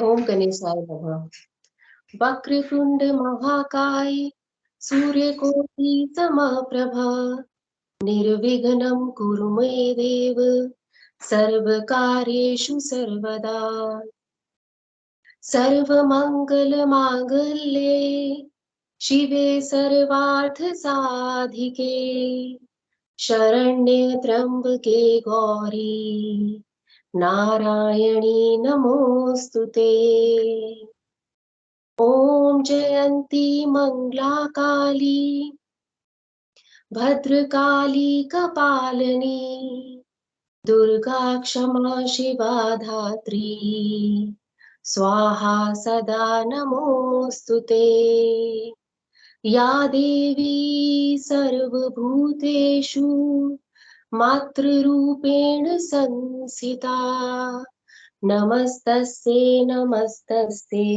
ओम गणेशाय नमः। वक्रतुंड महाकाय सूर्यकोटि समप्रभ निर्विघ्नं कुरु मे देव सर्वकार्येषु सर्वदा। सर्वमंगलमांगल्ये शिवे सर्वार्थसाधिके शरण्ये त्र्यंबके गौरी नारायणी नमोस्तुते। ओम जयंती मंगला काली भद्रकाली कपालिनी दुर्गा क्षमा शिवा धात्री स्वाहा सदा नमोस्तुते। या देवी सर्वभूतेषु मातृरूपेण संस्थिता नमस्तस्यै नमस्तस्यै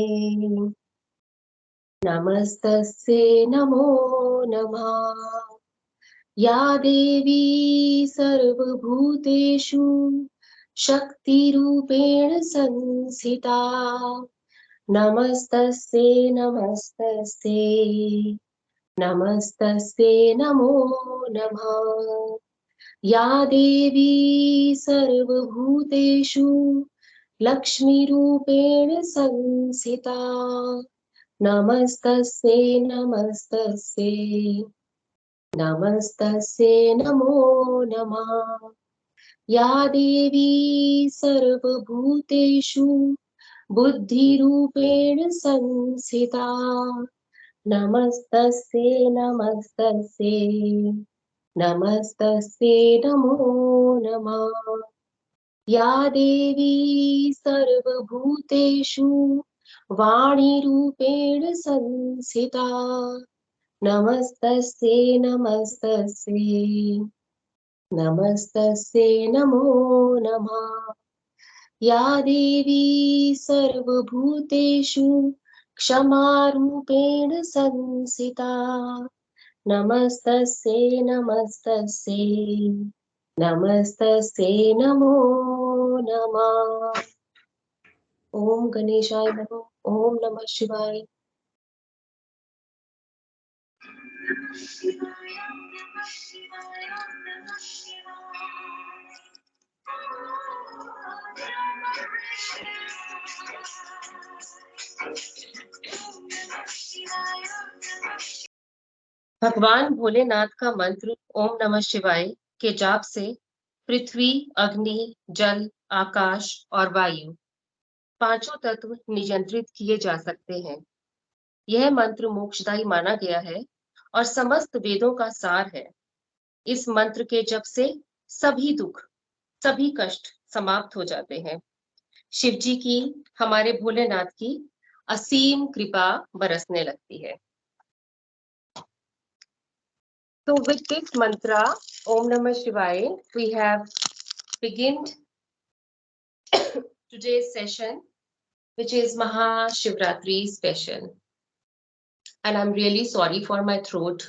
नमस्तस्यै नमो नमः। या देवी सर्वभूतेषु शक्तिरूपेण संस्थिता नमस्तस्यै नमस्तस्यै नमस्तस्यै नमो नमः। या देवी सर्वभूतेषु लक्ष्मीरूपेण संस्थिता नमस्तस्यै नमस्तस्यै नमस्तस्यै नमो नमः। या देवी सर्वभूतेषु बुद्धिरूपेण संस्थिता नमस्तस्यै नमस्तस्यै नमस्तस्यै नमो नमः। या देवी सर्वभूतेषु वाणीरूपेण संस्थिता नमस्तस्यै नमस्तस्यै नमस्तस्यै नमो नमः। या देवी सर्वभूतेषु क्षमारूपेण संस्थिता नमस्तस्यै नमस्तस्यै नमस्तस्यै नमो नमः। ओम गणेशाय नमः। ओम नमः शिवाय। भगवान भोलेनाथ का मंत्र ओम नमः शिवाय के जाप से पृथ्वी, अग्नि, जल, आकाश और वायु पांचों तत्व नियंत्रित किए जा सकते हैं। यह मंत्र मोक्षदायी माना गया है और समस्त वेदों का सार है। इस मंत्र के जप से सभी दुख, सभी कष्ट समाप्त हो जाते हैं। शिव जी की, हमारे भोलेनाथ की असीम कृपा बरसने लगती है। So with this mantra, Om Namah Shivaya, we have begun today's session, which is Maha Shivratri special. And I'm really sorry for my throat.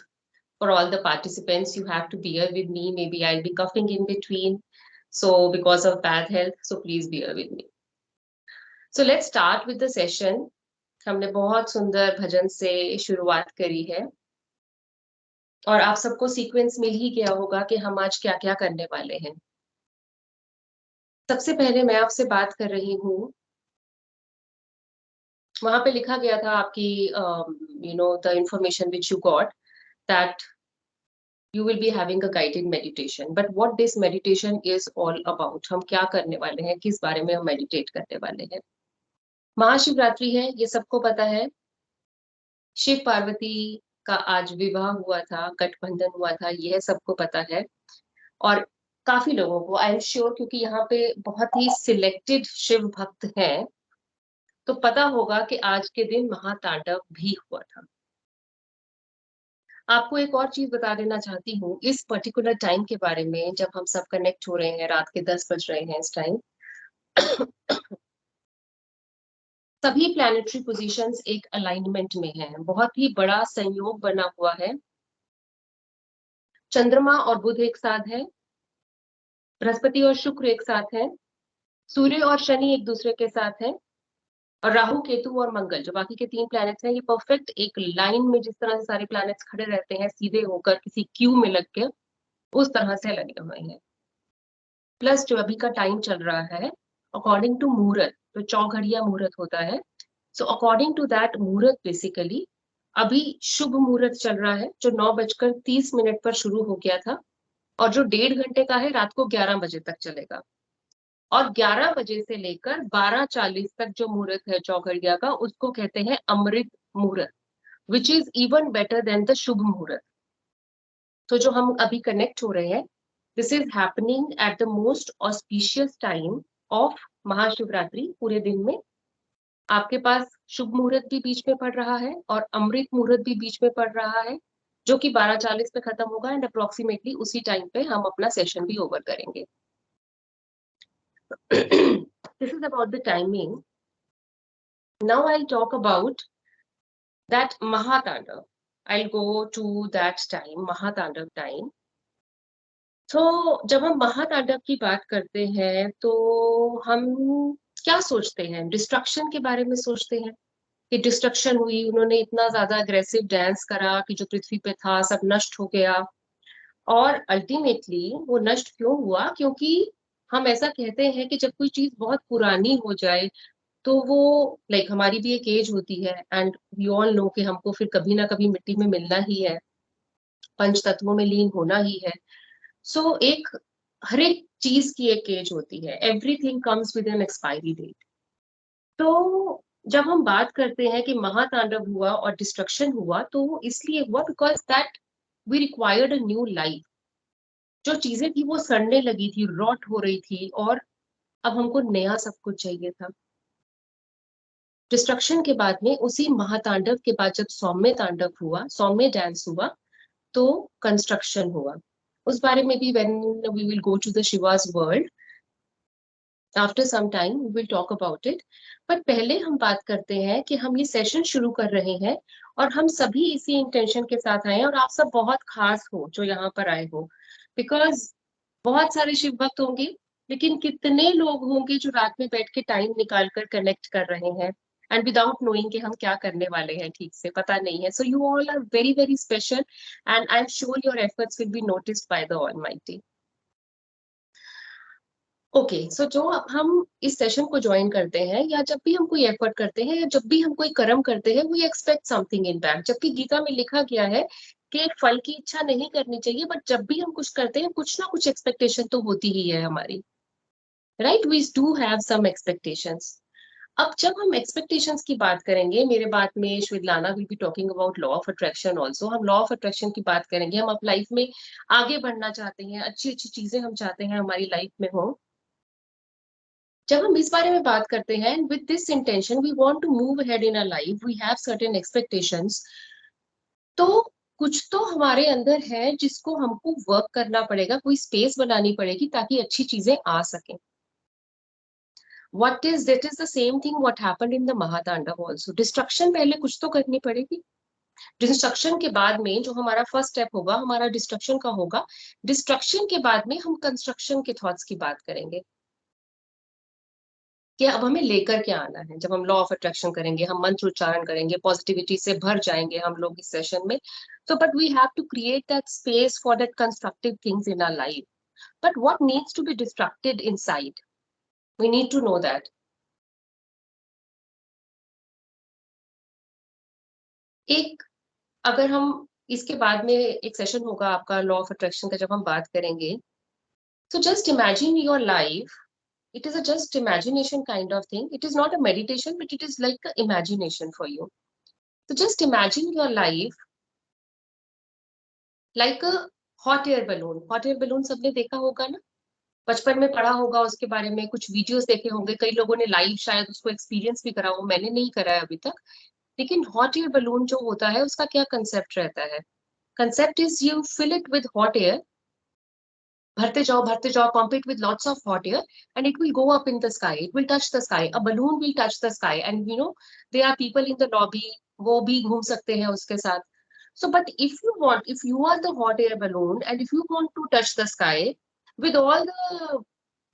For all the participants, you have to bear with me. Maybe I'll be coughing in between. So because of bad health, so please bear with me. So let's start with the session. हमने बहुत सुंदर भजन से शुरुआत करी है और आप सबको सीक्वेंस मिल ही गया होगा कि हम आज क्या क्या करने वाले हैं। सबसे पहले मैं आपसे बात कर रही हूँ, वहां पे लिखा गया था आपकी the information which you got that you will be having a guided meditation, but what this meditation is all about, हम क्या करने वाले हैं, किस बारे में हम मेडिटेट करने वाले हैं। महाशिवरात्रि है, ये सबको पता है। शिव पार्वती का आज विवाह हुआ था, गठबंधन हुआ था, यह सबको पता है। और काफी लोगों को, आई एम श्योर, क्योंकि यहाँ पे बहुत ही सिलेक्टेड शिव भक्त हैं, तो पता होगा कि आज के दिन महातांडव भी हुआ था। आपको एक और चीज बता देना चाहती हूँ इस पर्टिकुलर टाइम के बारे में, जब हम सब कनेक्ट हो रहे हैं, रात के 10 बज रहे हैं इस टाइम। सभी प्लैनेटरी पोजीशंस एक अलाइनमेंट में हैं, बहुत ही बड़ा संयोग बना हुआ है। चंद्रमा और बुध एक साथ है, बृहस्पति और शुक्र एक साथ है, सूर्य और शनि एक दूसरे के साथ है, और राहु केतु और मंगल जो बाकी के 3 प्लैनेट्स हैं, ये परफेक्ट एक लाइन में जिस तरह से सारे प्लैनेट्स खड़े रहते हैं सीधे होकर किसी क्यू में लग के, उस तरह से लगे हुए हैं। प्लस जो अभी का टाइम चल रहा है अकॉर्डिंग टू मुहूर्त, तो चौघड़िया मुहूर्त होता है, सो अकॉर्डिंग टू दैट मुहूर्त बेसिकली अभी शुभ मुहूर्त चल रहा है जो 9:30 पर शुरू हो गया था और जो 1.5 घंटे का है, रात को 11 बजे तक चलेगा। और 11 बजे से लेकर 12:40 तक जो मुहूर्त है चौघड़िया का, उसको कहते हैं अमृत मुहूर्त, which is even better than the शुभ मुहूर्त। तो जो हम अभी कनेक्ट हो रहे हैं, this is happening at the most auspicious time of Mahashivratri. पूरे दिन में आपके पास शुभ मुहूर्त भी बीच में पड़ रहा है और अमृत मुहूर्त भी बीच में पड़ रहा है, जो कि 12:40 पे खत्म होगा एंड अप्रोक्सीमेटली उसी टाइम पे हम अपना सेशन भी ओवर करेंगे। This is about the timing. Now I'll talk about that Mahataandav. I'll go to that time, Mahataandav time. तो जब हम महातांडव की बात करते हैं तो हम क्या सोचते हैं? डिस्ट्रक्शन के बारे में सोचते हैं कि डिस्ट्रक्शन हुई, उन्होंने इतना ज्यादा अग्रेसिव डांस करा कि जो पृथ्वी पे था सब नष्ट हो गया। और अल्टीमेटली वो नष्ट क्यों हुआ? क्योंकि हम ऐसा कहते हैं कि जब कोई चीज बहुत पुरानी हो जाए तो वो हमारी भी एक एज होती है एंड वी ऑल नो कि हमको फिर कभी ना कभी मिट्टी में मिलना ही है, पंच तत्वों में लीन होना ही है। सो एक हर एक चीज की एक एज होती है, everything comes with an expiry date. तो जब हम बात करते हैं कि महातांडव हुआ और डिस्ट्रक्शन हुआ, तो वो इसलिए हुआ because that we required a new life. जो चीजें थी वो सड़ने लगी थी, रॉट हो रही थी, और अब हमको नया सब कुछ चाहिए था। डिस्ट्रक्शन के बाद में उसी महातांडव के बाद जब सौम्य तांडव हुआ, सौम्य डांस हुआ, तो कंस्ट्रक्शन हुआ। उस बारे में भी when we will go to the Shiva's world after some time we will talk about it. But पहले हम बात करते हैं कि हम ये सेशन शुरू कर रहे हैं और हम सभी इसी इंटेंशन के साथ आए हैं, और आप सब बहुत खास हो जो यहाँ पर आए हो, बिकॉज बहुत सारे शिव भक्त होंगे, लेकिन कितने लोग होंगे जो रात में बैठ के टाइम निकाल कर कनेक्ट कर रहे हैं एंड विदाउट नोइंग कि हम क्या करने वाले हैं, ठीक से पता नहीं है। So you all are very very special and I am sure your efforts will be noticed by the almighty. Okay, so जो अब हम इस सेशन को ज्वाइन करते हैं या जब भी हम कोई एफर्ट करते हैं या जब भी हम कोई कर्म करते हैं, we expect something in back. जबकि गीता में लिखा गया है कि फल की इच्छा नहीं करनी चाहिए, बट जब भी हम कुछ करते हैं कुछ ना कुछ एक्सपेक्टेशन तो होती ही है हमारी, right? We do have some expectations. अब जब हम एक्सपेक्टेशंस की बात करेंगे, मेरे बाद में Svetlana will be talking about law of attraction also. हम लॉ ऑफ अट्रैक्शन की बात करेंगे। हम अपनी लाइफ में आगे बढ़ना चाहते हैं, अच्छी अच्छी चीजें हम चाहते हैं हमारी लाइफ में हो। जब हम इस बारे में बात करते हैं with this intention we want to move ahead in our life, we have certain expectations, तो कुछ तो हमारे अंदर है जिसको हमको वर्क करना पड़ेगा, कोई स्पेस बनानी पड़ेगी ताकि अच्छी चीजें आ सकें। What is that is the same thing what happened in the Mahatandav also. Destruction पहले कुछ तो करनी पड़ेगी। डिस्ट्रक्शन के बाद में जो हमारा फर्स्ट स्टेप होगा, हमारा डिस्ट्रक्शन का होगा। डिस्ट्रक्शन के बाद में हम कंस्ट्रक्शन के थॉट्स की बात करेंगे कि अब हमें लेकर क्या आना है। जब हम लॉ ऑफ अट्रैक्शन करेंगे, हम मंत्र उच्चारण करेंगे, पॉजिटिविटी से भर जाएंगे हम लोग इस सेशन में। तो but we have to create that space for that constructive things in our life. But what needs to be destructed inside, we need to know that. एक अगर हम इसके बाद में एक सेशन होगा आपका लॉ ऑफ अट्रैक्शन का, जब हम बात करेंगे, so just imagine your life. It is a just imagination kind of thing. It is not a meditation, but it is like a imagination for you. So just imagine your life like a hot air balloon. Hot air balloon सबने देखा होगा ना, बचपन में पढ़ा होगा उसके बारे में, कुछ वीडियोस देखे होंगे, कई लोगों ने लाइव शायद उसको एक्सपीरियंस भी करा हो, मैंने नहीं करा है अभी तक। लेकिन हॉट एयर बलून जो होता है उसका क्या कंसेप्ट रहता है? Concept is you fill it with hot air, भरते जाओ, pump it with lots of hot air, and it will go up in the sky. It will touch the sky. A balloon will touch the sky, and there are people in the lobby. वो भी घूम सकते हैं उसके साथ. So, but if you are the hot air balloon, and if you want to touch the sky with all the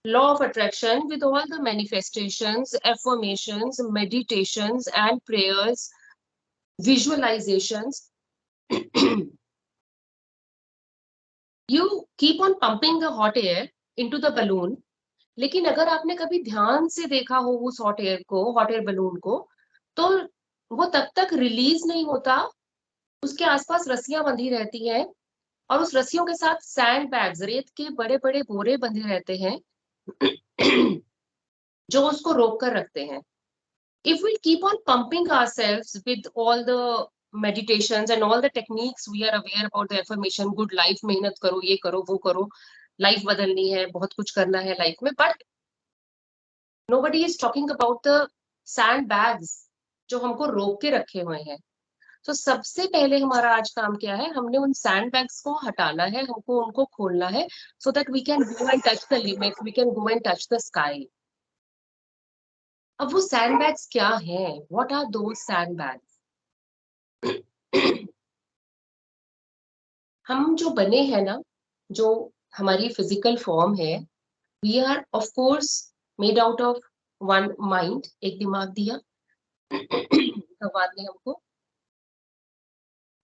law of attraction with all the manifestations, affirmations, meditations and prayers, visualizations. You keep on pumping the hot air into the balloon. लेकिन अगर आपने कभी ध्यान से देखा हो उस hot air को, हॉट एयर बलून को, तो वो तब तक रिलीज नहीं होता, उसके आसपास रस्सियां बंधी रहती हैं और उस रस्सियों के साथ सैंड बैग्स, रेत के बड़े बड़े बोरे बंधे रहते हैं जो उसको रोक कर रखते हैं. If we keep on pumping ourselves with all the meditations and all the techniques we are aware about the affirmation, good life, मेहनत करो, ये करो, वो करो, लाइफ बदलनी है, बहुत कुछ करना है लाइफ में, but nobody is talking about the sand bags जो हमको रोक के रखे हुए हैं. तो सबसे पहले हमारा आज काम क्या है, हमने उन सैंड बैग्स को हटाना है, हमको उनको खोलना है, so that we can go and touch the limit, we can go and touch the sky. अब वो सैंड बैग्स क्या हैं? What are those sandbags? हम जो बने हैं ना, जो हमारी फिजिकल फॉर्म है, we are of course made out of one mind. एक दिमाग दिया भगवान ने हमको,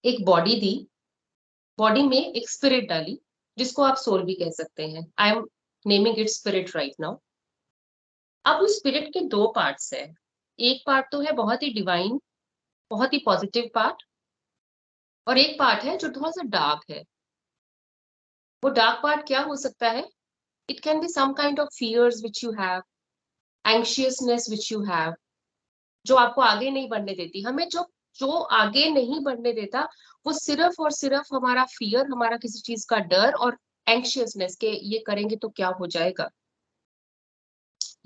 एक बॉडी दी, बॉडी में एक स्पिरिट डाली जिसको आप सोल भी कह सकते हैं. I am naming it spirit right now. अब उस स्पिरिट के दो पार्ट्स है. एक पार्ट तो है बहुत ही डिवाइन, बहुत ही पॉजिटिव पार्ट, और एक पार्ट है जो थोड़ा सा डार्क है. वो डार्क पार्ट क्या हो सकता है? It can be some kind of fears which you have, anxiousness which you have, जो आपको आगे नहीं बढ़ने देती. हमें जो जो आगे नहीं बढ़ने देता, वो सिर्फ और सिर्फ हमारा फियर, हमारा किसी चीज का डर और एंग्शियसनेस के ये करेंगे तो क्या हो जाएगा,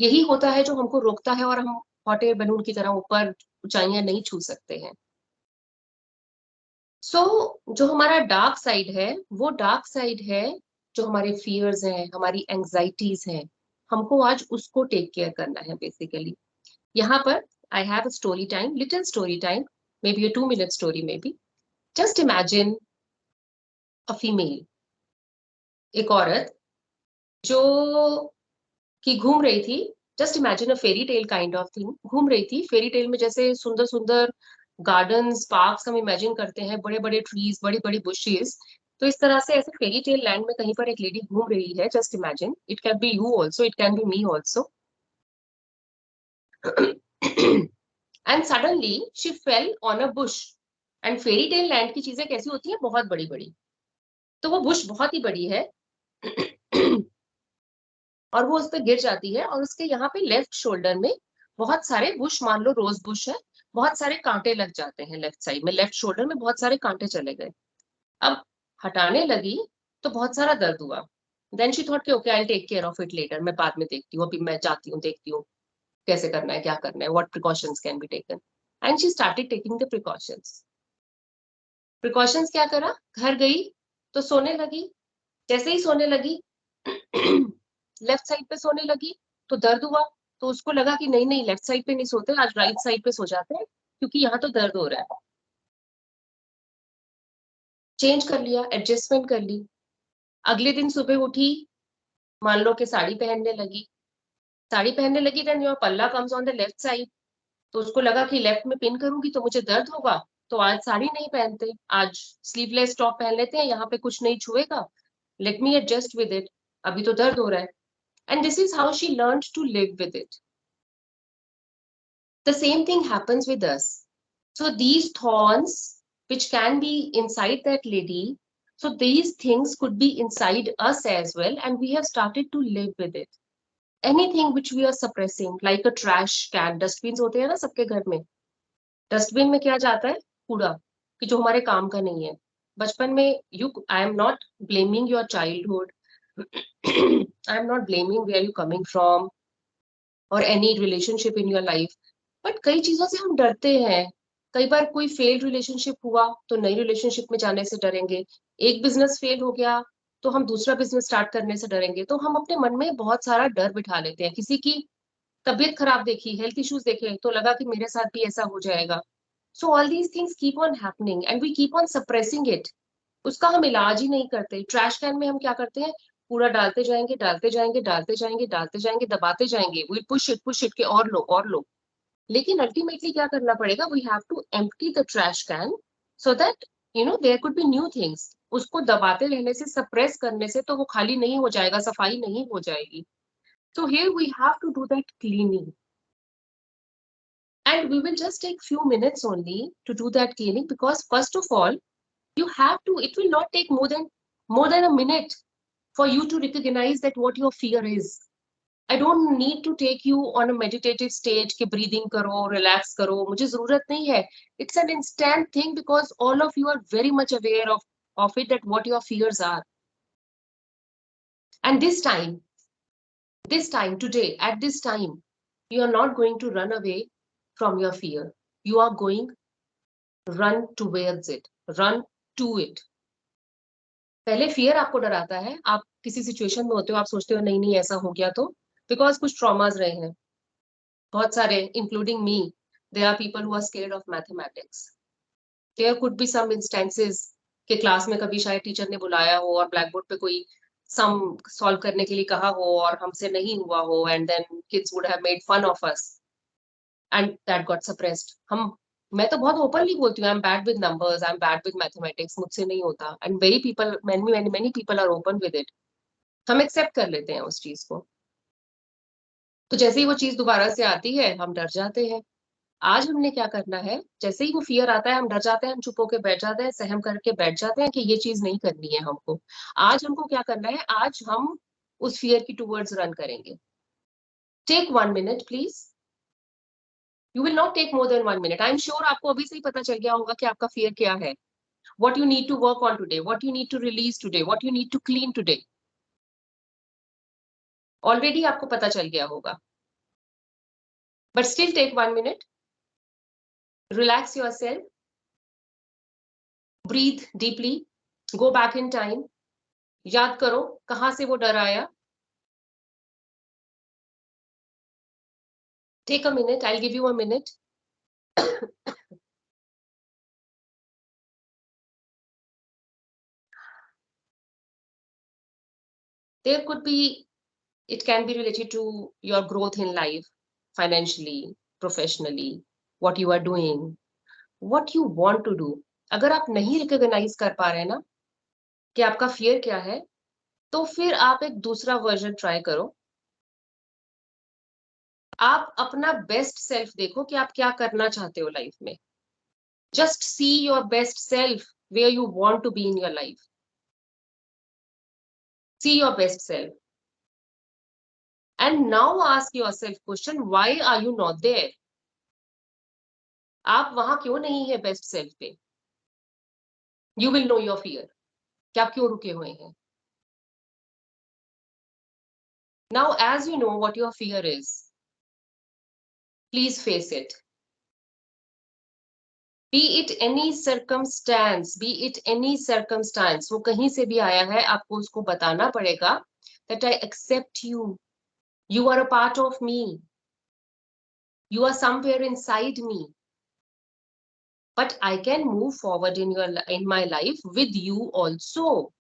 यही होता है जो हमको रोकता है और हम हॉट एयर बलून की तरह ऊपर ऊंचाइयां नहीं छू सकते हैं. सो जो हमारा डार्क साइड है, वो डार्क साइड है जो हमारे फियर्स हैं, हमारी एंग्जाइटीज हैं, हमको आज उसको टेक केयर करना है बेसिकली. यहाँ पर I have a story time, little story time, may be a 2 minute story, may be. Just imagine a female, एक औरत जो कि घूम रही थी. Just imagine a fairy tale kind of thing. घूम रही थी फेरी टेल में, जैसे सुंदर सुंदर गार्डन्स, पार्क्स हम इमेजिन करते हैं, बड़े बड़े ट्रीज, बड़ी बड़ी बुशेस. तो इस तरह से ऐसे फेरी टेल लैंड में कहीं पर एक लेडी घूम रही है. Just imagine, it can B you also, it can B me also. And suddenly she fell on a bush. And fairy tale land की चीजें कैसी होती हैं? बहुत बड़ी बड़ी. तो वो बुश बहुत ही बड़ी है और वो उस पर गिर जाती है, और उसके यहाँ पे लेफ्ट शोल्डर में बहुत सारे बुश, मान लो रोज बुश है, बहुत सारे कांटे लग जाते हैं लेफ्ट साइड में, लेफ्ट शोल्डर में बहुत सारे कांटे चले गए. अब हटाने लगी तो बहुत सारा दर्द हुआ. देन शी थॉट कि okay, I take care of it later, मैं बाद में देखती हूँ, अभी मैं जाती हूँ, देखती हूँ कैसे करना है, क्या करना है, what precautions can be taken. And she started taking the precautions. Precautions क्या करा? घर गई तो सोने लगी. जैसे ही सोने लगी, लेफ्ट साइड पे सोने लगी, तो दर्द हुआ. तो उसको लगा कि नहीं नहीं, लेफ्ट साइड पे नहीं सोते, आज राइट साइड पे सो जाते हैं, क्योंकि यहाँ तो दर्द हो रहा है. चेंज कर लिया, एडजस्टमेंट कर ली. अगले दिन सुबह उठी, मान लो कि साड़ी पहनने लगी. साड़ी पहनने लगी, देन योर पल्ला comes on the left side. तो उसको लगा कि लेफ्ट में पिन करूंगी तो मुझे दर्द होगा, तो आज साड़ी नहीं पहनते, आज स्लीवलेस टॉप पहन लेते हैं, यहाँ पे कुछ नहीं छुएगा, let me adjust with it, अभी तो दर्द हो रहा है. And this is how she learned to live with it. The same thing happens with us. So these thorns, which can be inside that lady, so these things could be inside us as well, and we have started to live with it. Anything which we are suppressing, like a trash can, dustbin होते हैं ना सबके घर में, dustbin में क्या जाता है? कूड़ा, कि जो हमारे काम का नहीं है. बचपन में, you, I am not blaming your childhood, I am not blaming where you coming from और any relationship in your life, but कई चीजों से हम डरते हैं. कई बार कोई फेल्ड रिलेशनशिप हुआ तो नई रिलेशनशिप में जाने से डरेंगे. एक बिजनेस फेल हो गया तो हम दूसरा बिजनेस स्टार्ट करने से डरेंगे. तो हम अपने मन में बहुत सारा डर बिठा लेते हैं. किसी की तबीयत खराब देखी, हेल्थ इश्यूज देखे, तो लगा कि मेरे साथ भी ऐसा हो जाएगा. So all these things keep on happening and we keep on suppressing it. उसका हम इलाज ही नहीं करते. ट्रैश कैन में हम क्या करते हैं? पूरा डालते जाएंगे, डालते जाएंगे, डालते जाएंगे, डालते जाएंगे, दबाते जाएंगे, विल पुश इट के और लो। लेकिन अल्टीमेटली क्या करना पड़ेगा, we have to empty the trash can so that there could be new things. उसको दबाते रहने से, सप्रेस करने से तो वो खाली नहीं हो जाएगा, सफाई नहीं हो जाएगी। So here we have to do that cleaning. And we will just take few minutes only to do that cleaning, because first of all, you have to, it will not take more than a minute for you to recognize that what your fear is. I don't need to take you on a meditative stage कि breathing करो, relax करो, मुझे जरूरत नहीं है. It's an instant thing because all of you are very much aware of it, that what your fears are. And this time, today, at this time, you are not going to run away from your fear. You are going run towards it, run to it. पहले fear आपको डराता है, आप किसी situation में होते हो, आप सोचते हो नहीं नहीं ऐसा हो गया तो, बिकॉज कुछ ट्रॉमाज रहे हैं बहुत सारे, including me. There are people who are scared of mathematics. There could be some instances के क्लास में कभी शायद टीचर ने बुलाया हो और ब्लैक बोर्ड पे कोई सम सॉल्व करने के लिए कहा हो और हमसे नहीं हुआ हो, and then kids would have made fun of us and that got suppressed. मैं तो बहुत ओपनली बोलती हूँ, I am bad with numbers, I am bad with mathematics, मुझसे नहीं होता. And many people are open with it. हम accept कर लेते हैं उस चीज को. तो जैसे ही वो चीज दोबारा से आती है, हम डर जाते हैं. आज हमने क्या करना है, जैसे ही वो फियर आता है, हम डर जाते हैं, हम चुप होके बैठ जाते हैं, सहम करके बैठ जाते हैं कि ये चीज नहीं करनी है हमको. आज हमको क्या करना है, आज हम उस फियर की टूवर्ड्स रन करेंगे. Take 1 minute please. You will not take more than 1 minute. I am sure आपको अभी से ही पता चल गया होगा कि आपका फियर क्या है, what you need to work on today, what you need to release today, what you need to clean today. Already आपको पता चल गया होगा. But still take 1 minute. Relax yourself. Breathe deeply. Go back in time. याद करो कहाँ से वो डर आया. Take a minute. I'll give you a minute. There could be, it can be related to your growth in life, financially, professionally, what you are doing, what you want to do. अगर आप नहीं recognise कर पा रहे ना कि आपका fear क्या है, तो फिर आप एक दूसरा वर्जन ट्राई करो. आप अपना बेस्ट सेल्फ देखो कि आप क्या करना चाहते हो लाइफ में. Just see your best self, where you want to be in your life. See your best self and now ask yourself question, why are you not there. आप वहां क्यों नहीं है बेस्ट सेल्फ पे. You will know your fear, कि आप क्यों रुके हुए हैं. Now as you know what your fear is, please face it. Be it any circumstance, वो कहीं से भी आया है, आपको उसको बताना पड़ेगा that I accept you. You are a part of me. You are somewhere inside me. But I can move forward in my life with you also.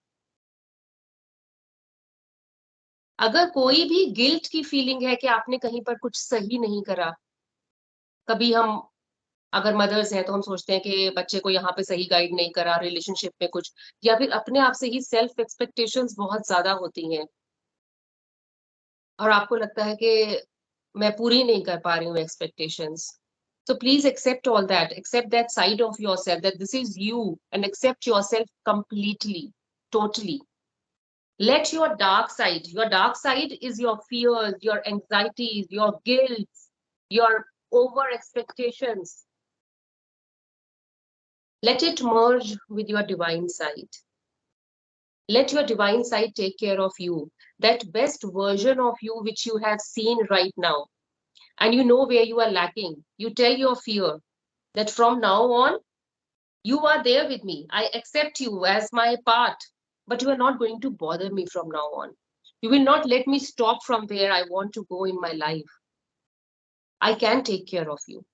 अगर कोई भी गिल्ट की फीलिंग है कि आपने कहीं पर कुछ सही नहीं करा, कभी हम अगर मदर्स हैं तो हम सोचते हैं कि बच्चे को यहाँ पे सही गाइड नहीं करा, रिलेशनशिप में कुछ, या फिर अपने आप से ही सेल्फ एक्सपेक्टेशंस बहुत ज्यादा होती हैं और आपको लगता है कि मैं पूरी नहीं कर पा रही हूँ expectations. So please accept all that, accept that side of yourself, that this is you, and accept yourself completely, totally. Let your dark side is your fears, your anxieties, your guilt, your over expectations. Let it merge with your divine side. Let your divine side take care of you, that best version of you which you have seen right now. And you know where you are lacking. You tell your fear that from now on, you are there with me. I accept you as my part, but you are not going to bother me from now on. You will not let me stop from where I want to go in my life. I can take care of you.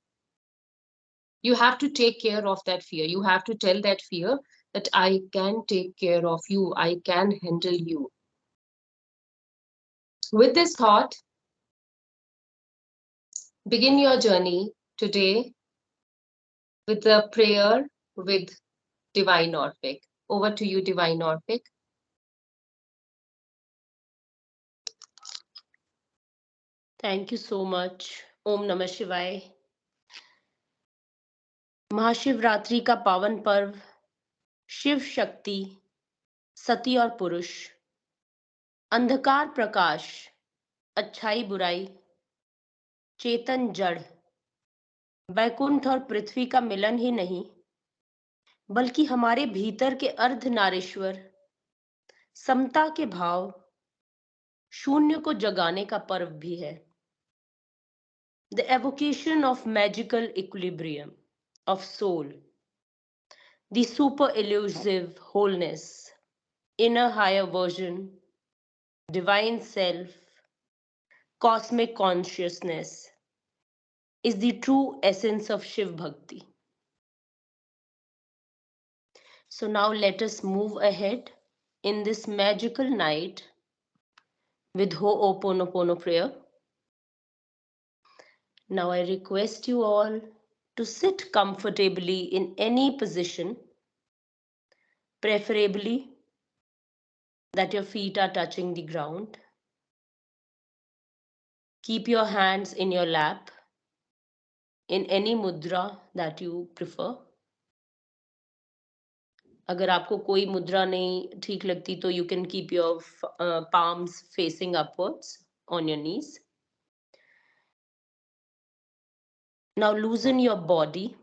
You have to take care of that fear. You have to tell that fear that I can take care of you. I can handle you. With this thought, begin your journey today with the prayer with Divine Orphic. Over to you, Divine Orphic. Thank you so much. Om Namah Shivaya. Mahashivratri का पावन पर्व शिव शक्ति, सती और पुरुष, अंधकार प्रकाश, अच्छाई बुराई, चेतन जड़, वैकुंठ और पृथ्वी का मिलन ही नहीं बल्कि हमारे भीतर के अर्धनारीश्वर समता के भाव, शून्य को जगाने का पर्व भी है. The evocation of magical equilibrium of soul, the super elusive wholeness, inner higher version, divine self, cosmic consciousness is the true essence of Shiv Bhakti. So now let us move ahead in this magical night with Ho'oponopono prayer. Now I request you all to sit comfortably in any position, preferably that your feet are touching the ground. Keep your hands in your lap in any mudra that you prefer. अगर आपको कोई मुद्रा नहीं ठीक लगती तो you can keep your palms facing upwards on your knees. Now loosen your body.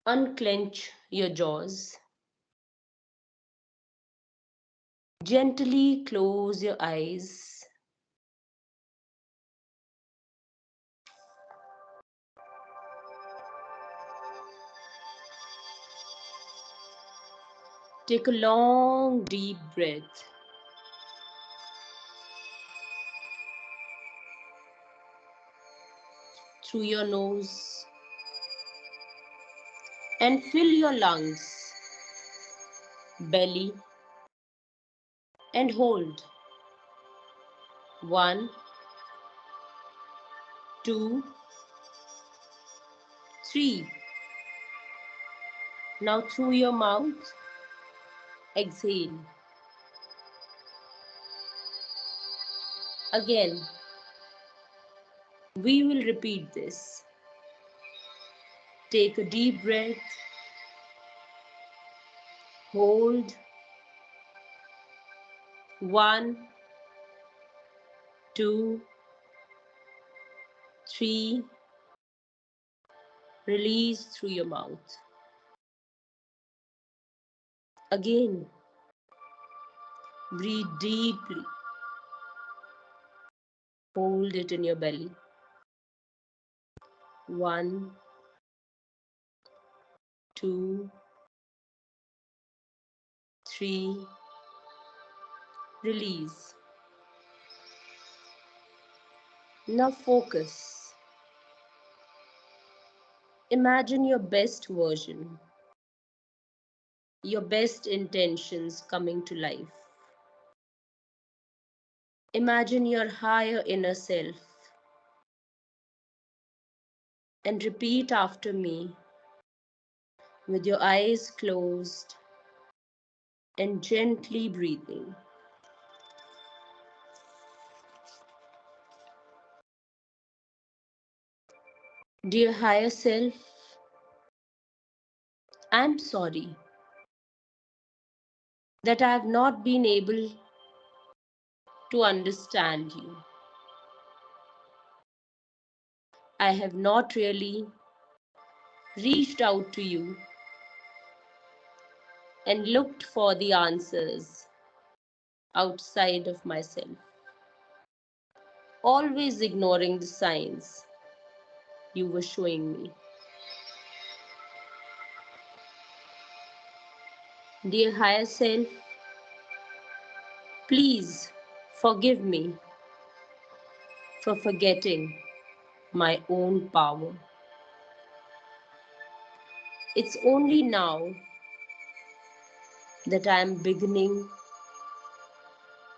Unclench your jaws. Gently close your eyes. Take a long, deep breath. Through your nose and fill your lungs, belly, and hold. 1, 2, 3. Now through your mouth, exhale. Again, we will repeat this. Take a deep breath, hold. 1, 2, 3. Release through your mouth. Again, breathe deeply. Hold it in your belly. 1, 2, 3. Release. Now focus. Imagine your best version, your best intentions coming to life. Imagine your higher inner self and repeat after me with your eyes closed and gently breathing. Dear higher self, I'm sorry that I have not been able to understand you. I have not really reached out to you and looked for the answers outside of myself, always ignoring the signs you were showing me. Dear higher self, please forgive me for forgetting my own power. It's only now that I am beginning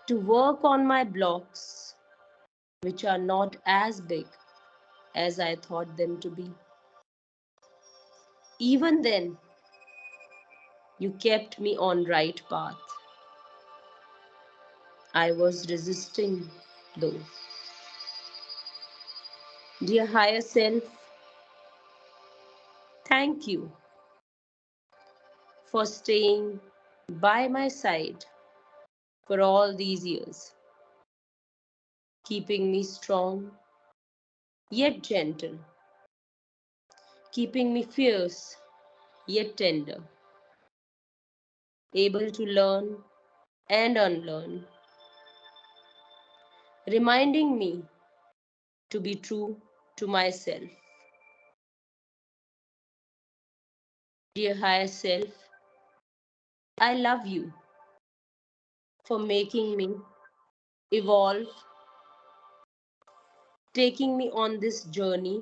to work on my blocks, which are not as big as I thought them to be. Even then, you kept me on right path. I was resisting, though. Dear higher self, thank you for staying by my side for all these years, keeping me strong yet gentle, keeping me fierce yet tender, able to learn and unlearn, reminding me to be true to myself. Dear higher self, I love you for making me evolve, taking me on this journey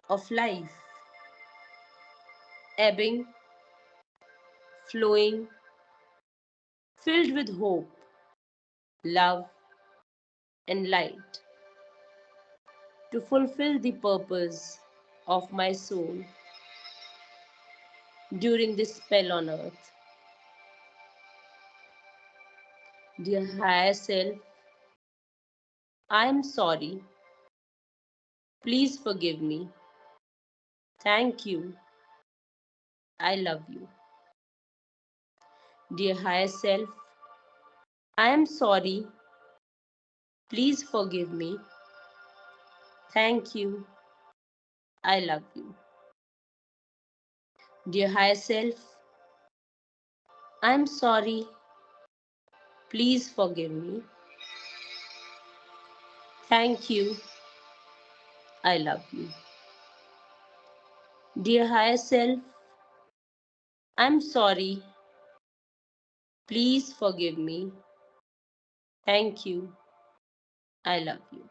of life, ebbing, flowing, filled with hope, love, and light, to fulfill the purpose of my soul during this spell on earth. Dear higher self, I am sorry. Please forgive me. Thank you. I love you. Dear higher self, I am sorry. Please forgive me. Thank you. I love you. Dear higher self, I am sorry. Please forgive me. Thank you. I love you. Dear higher self, I am sorry. Please forgive me. Thank you. I love you.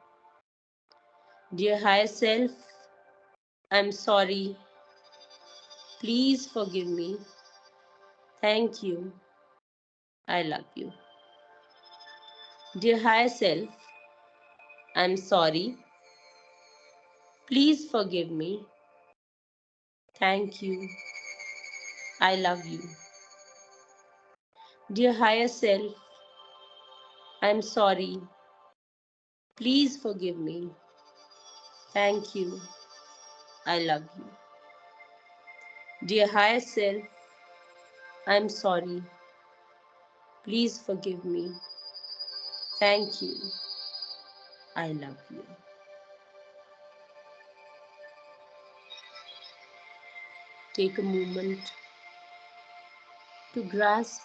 Dear higher self, I am sorry. Please forgive me. Thank you. I love you. Dear higher self, I am sorry. Please forgive me. Thank you. I love you. Dear higher self, I am sorry. Please forgive me. Thank you. I love you. Dear higher self, I am sorry. Please forgive me. Thank you. I love you. Take a moment to grasp,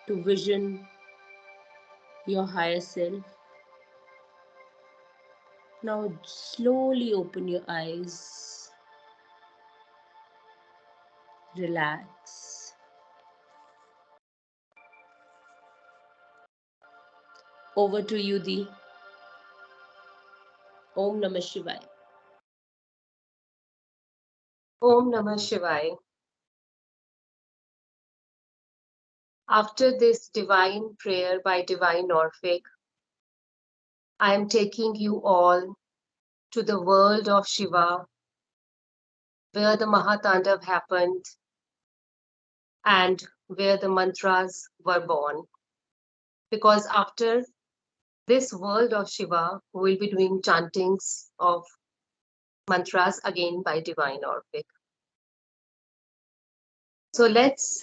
to vision your higher self. Now slowly open your eyes. Relax. Over to you, Di. Om Namah Shivaya. Om Namah Shivaya. After this divine prayer by Divine Orphic, I am taking you all to the world of Shiva, where the Mahatandav happened and where the mantras were born. Because after this world of Shiva, we will be doing chantings of mantras again by Divine Orphic. So let's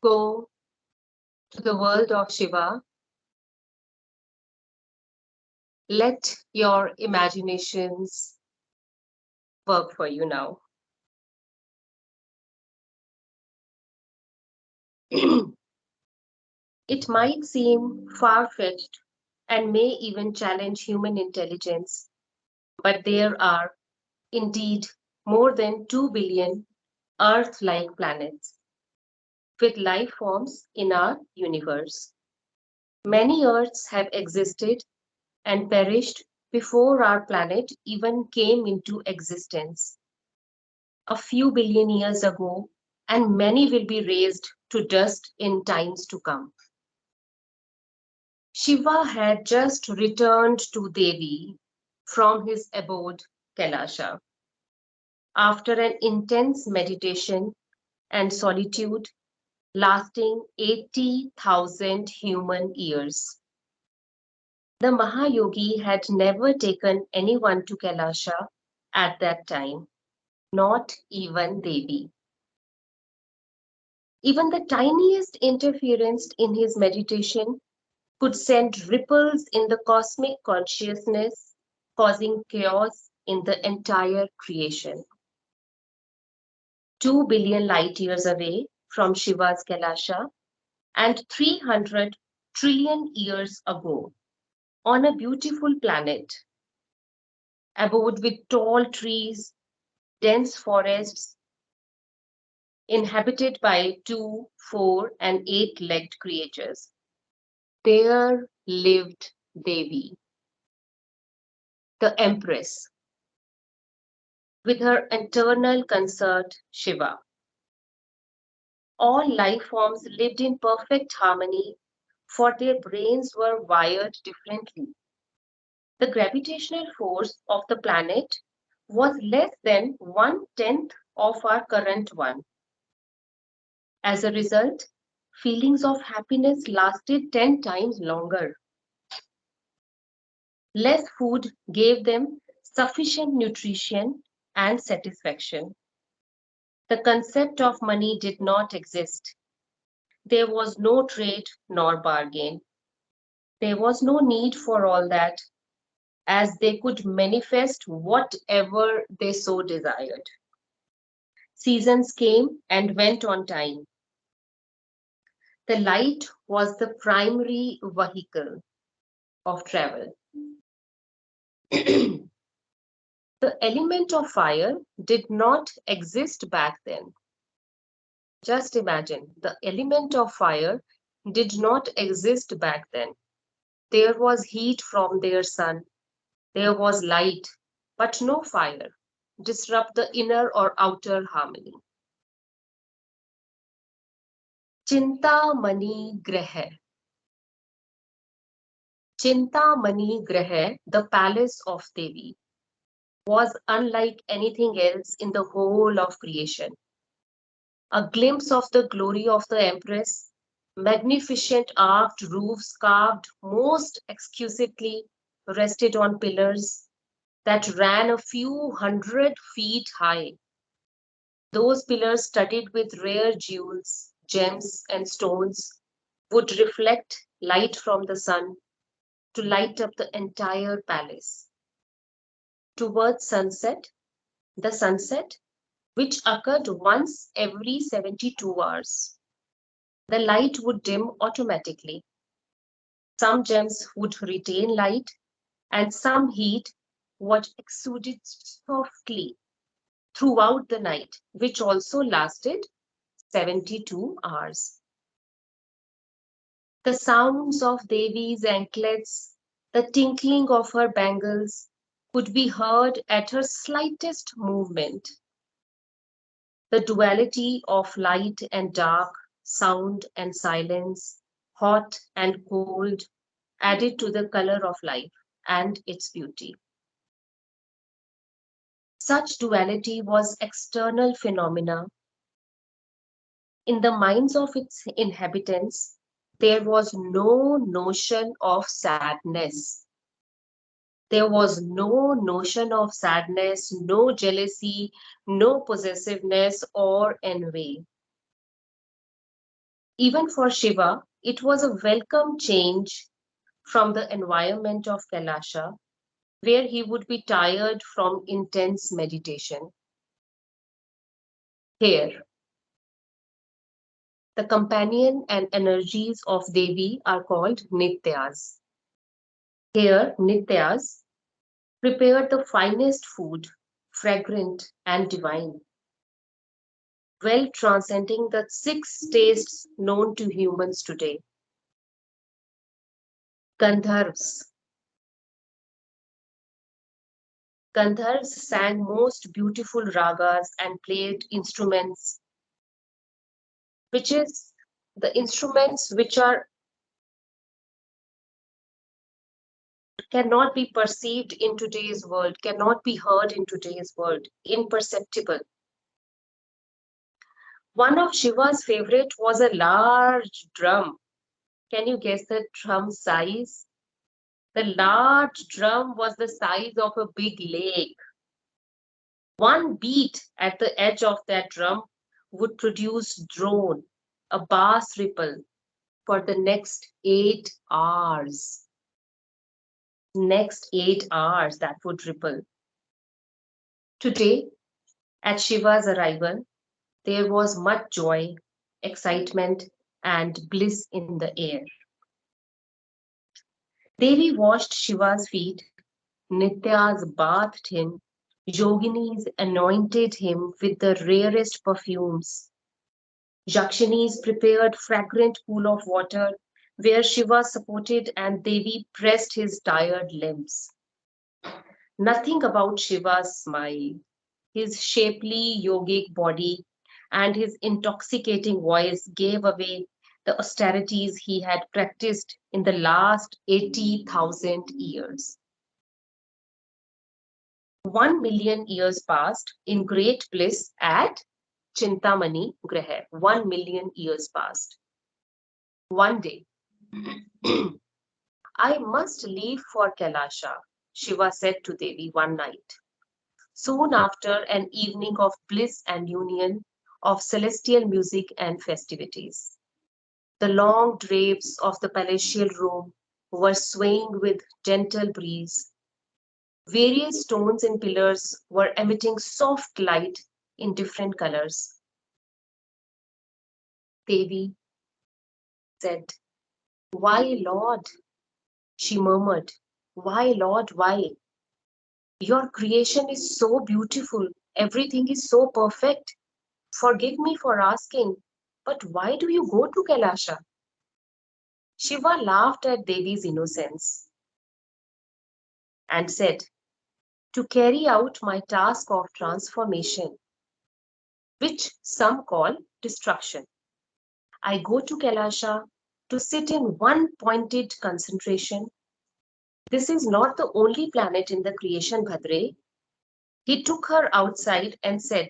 go to the world of Shiva. Let your imaginations work for you now. It might seem far-fetched and may even challenge human intelligence, but there are indeed more than 2 billion Earth-like planets with life forms in our universe. Many Earths have existed and perished before our planet even came into existence. A few billion years ago, and many will be raised to dust in times to come. Shiva had just returned to Devi from his abode Kailasha after an intense meditation and solitude lasting 80,000 human years. The Mahayogi had never taken anyone to Kailasha at that time, not even Devi. Even the tiniest interference in his meditation could send ripples in the cosmic consciousness, causing chaos in the entire creation. 2 billion light years away from Shiva's Kailasha and 300 trillion years ago, on a beautiful planet, abode with tall trees, dense forests, inhabited by 2, 4, and 8-legged creatures. There lived Devi, the Empress, with her eternal consort Shiva. All life forms lived in perfect harmony, for their brains were wired differently. The gravitational force of the planet was less than 1/10 of our current one. As a result, feelings of happiness lasted 10 times longer. Less food gave them sufficient nutrition and satisfaction. The concept of money did not exist. There was no trade nor bargain. There was no need for all that, as they could manifest whatever they so desired. Seasons came and went on time. The light was the primary vehicle of travel. The element of fire did not exist back then. Just imagine, the element of fire did not exist back then. There was heat from their sun, there was light, but no fire. Disrupt the inner or outer harmony. Chintamani Graha. Chintamani Graha, the palace of Devi, was unlike anything else in the whole of creation. A glimpse of the glory of the Empress, magnificent arched roofs carved most exquisitely, rested on pillars that ran a few hundred feet high. Those pillars, studded with rare jewels, gems, and stones, would reflect light from the sun to light up the entire palace. Towards sunset, the sunset, which occurred once every 72 hours, the light would dim automatically. Some gems would retain light, and some heat would exuded softly throughout the night, which also lasted 72 hours. The sounds of Devi's anklets, the tinkling of her bangles, could be heard at her slightest movement. The duality of light and dark, sound and silence, hot and cold, added to the color of life and its beauty. Such duality was external phenomena. In the minds of its inhabitants, there was no notion of sadness. There was no notion of sadness, no jealousy, no possessiveness or envy. Even for Shiva, it was a welcome change from the environment of Kailasha, where he would be tired from intense meditation. Here, the companion and energies of Devi are called Nityas. Here, Nityas prepared the finest food, fragrant and divine, well transcending the 6 tastes known to humans today. Gandharvas. Gandharvas sang most beautiful ragas and played instruments, which is the instruments which are cannot be perceived in today's world, cannot be heard in today's world, imperceptible. One of Shiva's favorite was a large drum. Can you guess the drum size? The large drum was the size of a big lake. One beat at the edge of that drum would produce drone, a bass ripple for the next 8 hours. Next 8 hours that would ripple. Today, at Shiva's arrival, there was much joy, excitement, and bliss in the air. Devi washed Shiva's feet, Nityas bathed him, yoginis anointed him with the rarest perfumes. Yakshinis prepared fragrant pool of water where Shiva supported and Devi pressed his tired limbs. Nothing about Shiva's smile, his shapely yogic body, and his intoxicating voice gave away the austerities he had practiced in the last 80,000 years. 1 million years passed in great bliss at Chintamani Graha. 1 million years passed. One day, I must leave for Kailasha, Shiva said to Devi one night. Soon after an evening of bliss and union, of celestial music and festivities. The long drapes of the palatial room were swaying with gentle breeze. Various stones and pillars were emitting soft light in different colors. Devi said, "Why, Lord?" She murmured, "Why, Lord, why? Your creation is so beautiful. Everything is so perfect. Forgive me for asking, but why do you go to Kailasha?" Shiva laughed at Devi's innocence and said, "To carry out my task of transformation, which some call destruction. I go to Kailasha to sit in one pointed concentration. This is not the only planet in the creation, Bhadre." He took her outside and said,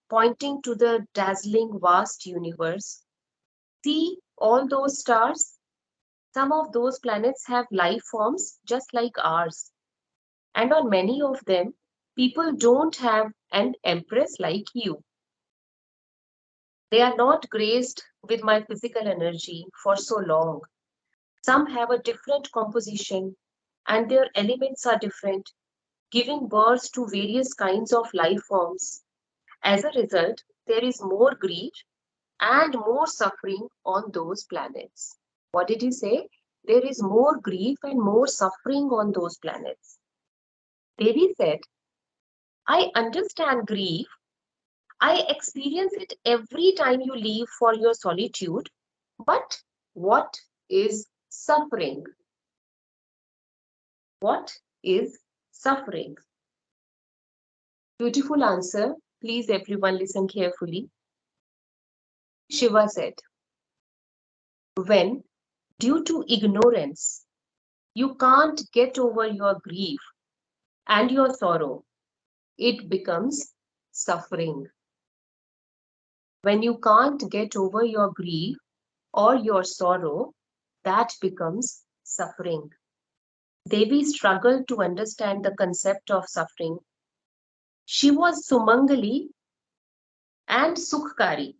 pointing to the dazzling vast universe, "See all those stars? Some of those planets have life forms just like ours. And on many of them, people don't have an empress like you. They are not graced with my physical energy for so long. Some have a different composition and their elements are different, giving birth to various kinds of life forms. As a result, there is more grief and more suffering on those planets." What did he say? There is more grief and more suffering on those planets. Devi said, "I understand grief. I experience it every time you leave for your solitude. But what is suffering? What is suffering?" Beautiful answer. Please, everyone, listen carefully. Shiva said, "When, due to ignorance, you can't get over your grief and your sorrow, it becomes suffering. When you can't get over your grief or your sorrow, that becomes suffering." Devi struggled to understand the concept of suffering. She was Sumangali and Sukhkari.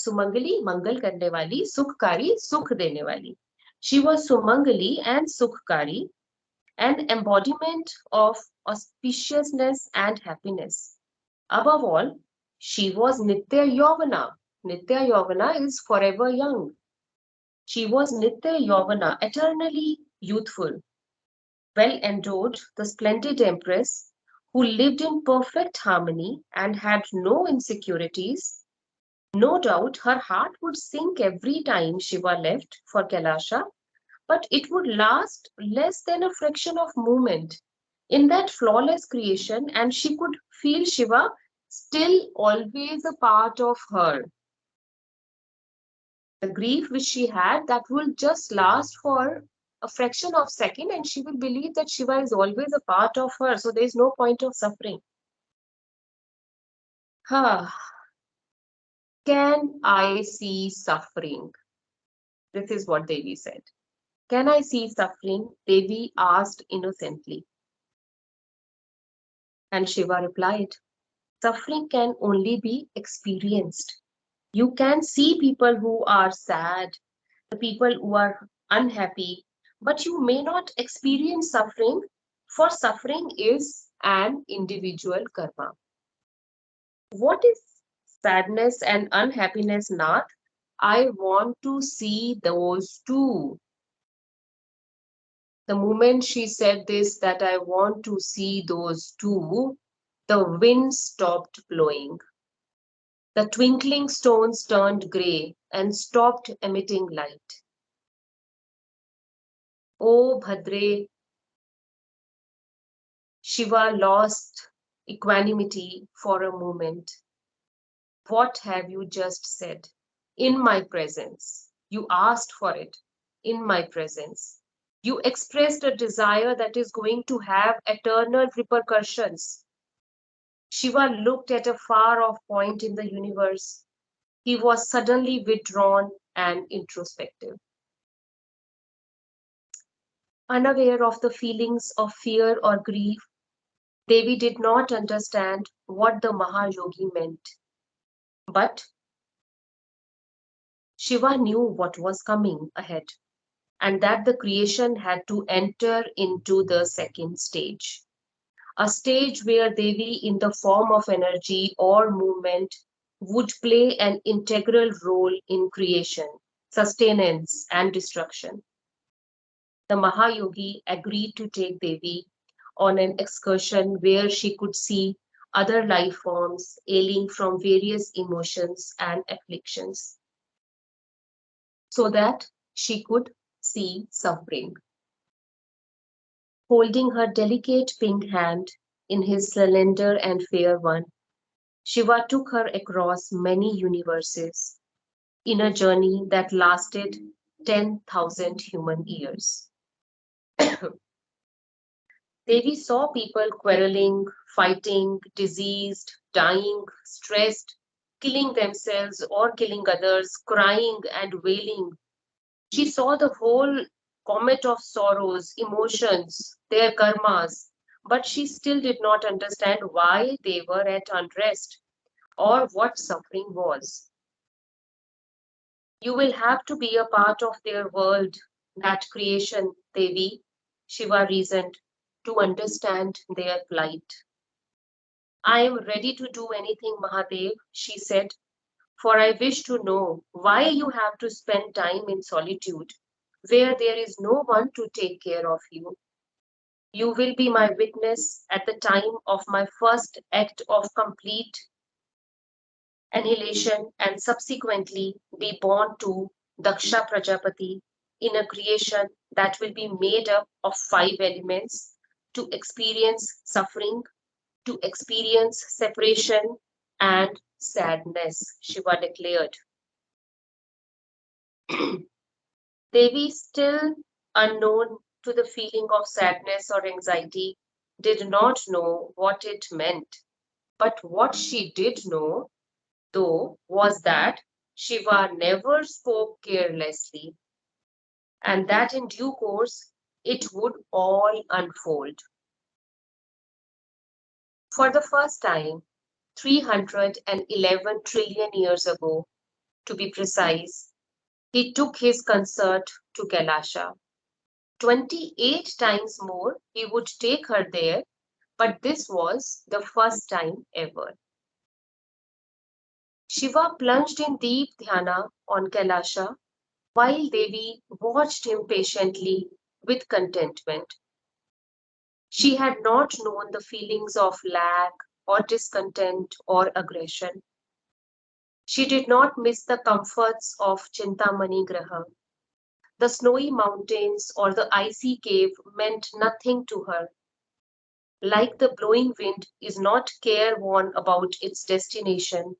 Sumangali, mangal karne wali, Sukhkari, sukh dene wali. She was Sumangali and Sukhkari, an embodiment of auspiciousness and happiness. Above all, she was Nitya Yovana. Nitya Yovana is forever young. She was Nitya Yovana, eternally youthful, well endowed, the splendid empress who lived in perfect harmony and had no insecurities. No doubt her heart would sink every time Shiva left for Kailasha, but it would last less than a fraction of moment in that flawless creation, and she could feel Shiva still always a part of her. The grief which she had, that will just last for a fraction of a second, and she will believe that Shiva is always a part of her, so there is no point of suffering. Can I see suffering? This is what Devi said. Can I see suffering? Devi asked innocently. And Shiva replied, suffering can only be experienced. You can see people who are sad, the people who are unhappy, but you may not experience suffering, for suffering is an individual karma. What is sadness and unhappiness, Nath? I want to see those too. The moment she said this, that I want to see those too, the wind stopped blowing. The twinkling stones turned grey and stopped emitting light. Oh, Bhadre, Shiva lost equanimity for a moment. What have you just said? In my presence. You asked for it. In my presence. You expressed a desire that is going to have eternal repercussions. Shiva looked at a far off point in the universe. He was suddenly withdrawn and introspective. Unaware of the feelings of fear or grief, Devi did not understand what the Mahayogi meant. But Shiva knew what was coming ahead, and that the creation had to enter into the second stage. A stage where Devi, in the form of energy or movement, would play an integral role in creation, sustenance, and destruction. The Mahayogi agreed to take Devi on an excursion where she could see other life forms ailing from various emotions and afflictions, so that she could see suffering. Holding her delicate pink hand in his slender and fair one, Shiva took her across many universes in a journey that lasted 10,000 human years. Devi saw people quarreling, fighting, diseased, dying, stressed, killing themselves or killing others, crying and wailing. She saw the whole gamut of sorrows, emotions, their karmas, but she still did not understand why they were at unrest or what suffering was. You will have to be a part of their world, that creation, Devi, Shiva reasoned, to understand their plight. I am ready to do anything, Mahadev, she said, for I wish to know why you have to spend time in solitude, where there is no one to take care of you. You will be my witness at the time of my first act of complete annihilation and subsequently be born to Daksha Prajapati in a creation that will be made up of five elements to experience suffering, to experience separation and sadness, Shiva declared. Devi, still unknown to the feeling of sadness or anxiety, did not know what it meant. But what she did know, though, was that Shiva never spoke carelessly, and that in due course it would all unfold. For the first time, 311 trillion years ago, to be precise, he took his consort to Kailasha. 28 times more he would take her there, but this was the first time ever. Shiva plunged in deep dhyana on Kailasha while Devi watched him patiently with contentment. She had not known the feelings of lack or discontent or aggression. She did not miss the comforts of Chintamani Graha. The snowy mountains or the icy cave meant nothing to her. Like the blowing wind is not careworn about its destination,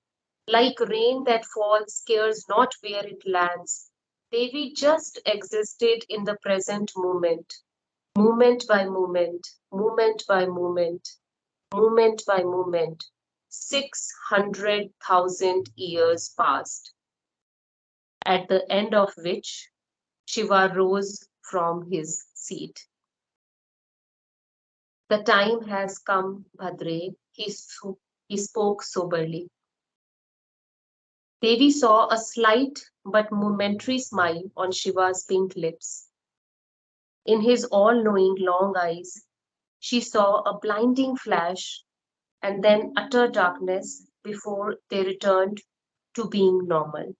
Like rain that falls cares not where it lands. Devi just existed in the present moment by moment, moment by moment, moment by moment. 600,000 years passed, at the end of which Shiva rose from his seat. The time has come, Bhadre, he spoke soberly. Devi saw a slight but momentary smile on Shiva's pink lips. In his all-knowing long eyes, she saw a blinding flash and then utter darkness before they returned to being normal.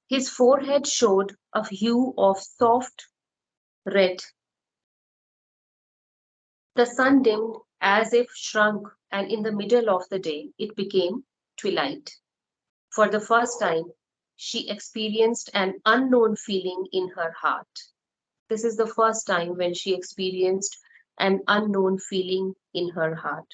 His forehead showed a hue of soft red. The sun dimmed as if shrunk, and in the middle of the day it became twilight. For the first time, she experienced an unknown feeling in her heart. This is the first time when she experienced an unknown feeling in her heart.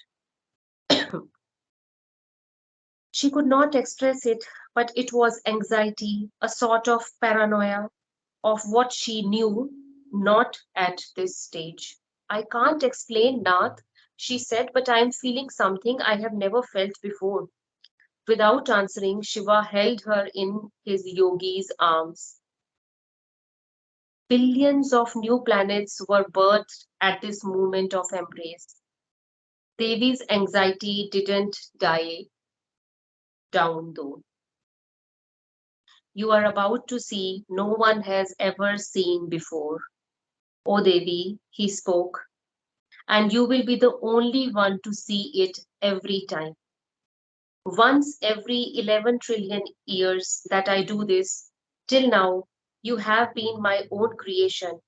She could not express it, but it was anxiety, a sort of paranoia of what she knew not at this stage. I can't explain, Nath, she said, but I am feeling something I have never felt before. Without answering, Shiva held her in his yogi's arms. Billions of new planets were birthed at this moment of embrace. Devi's anxiety didn't die down though. You are about to see no one has ever seen before. O Devi, he spoke, and you will be the only one to see it every time. Once every 11 trillion years that I do this, till now, you have been my own creation.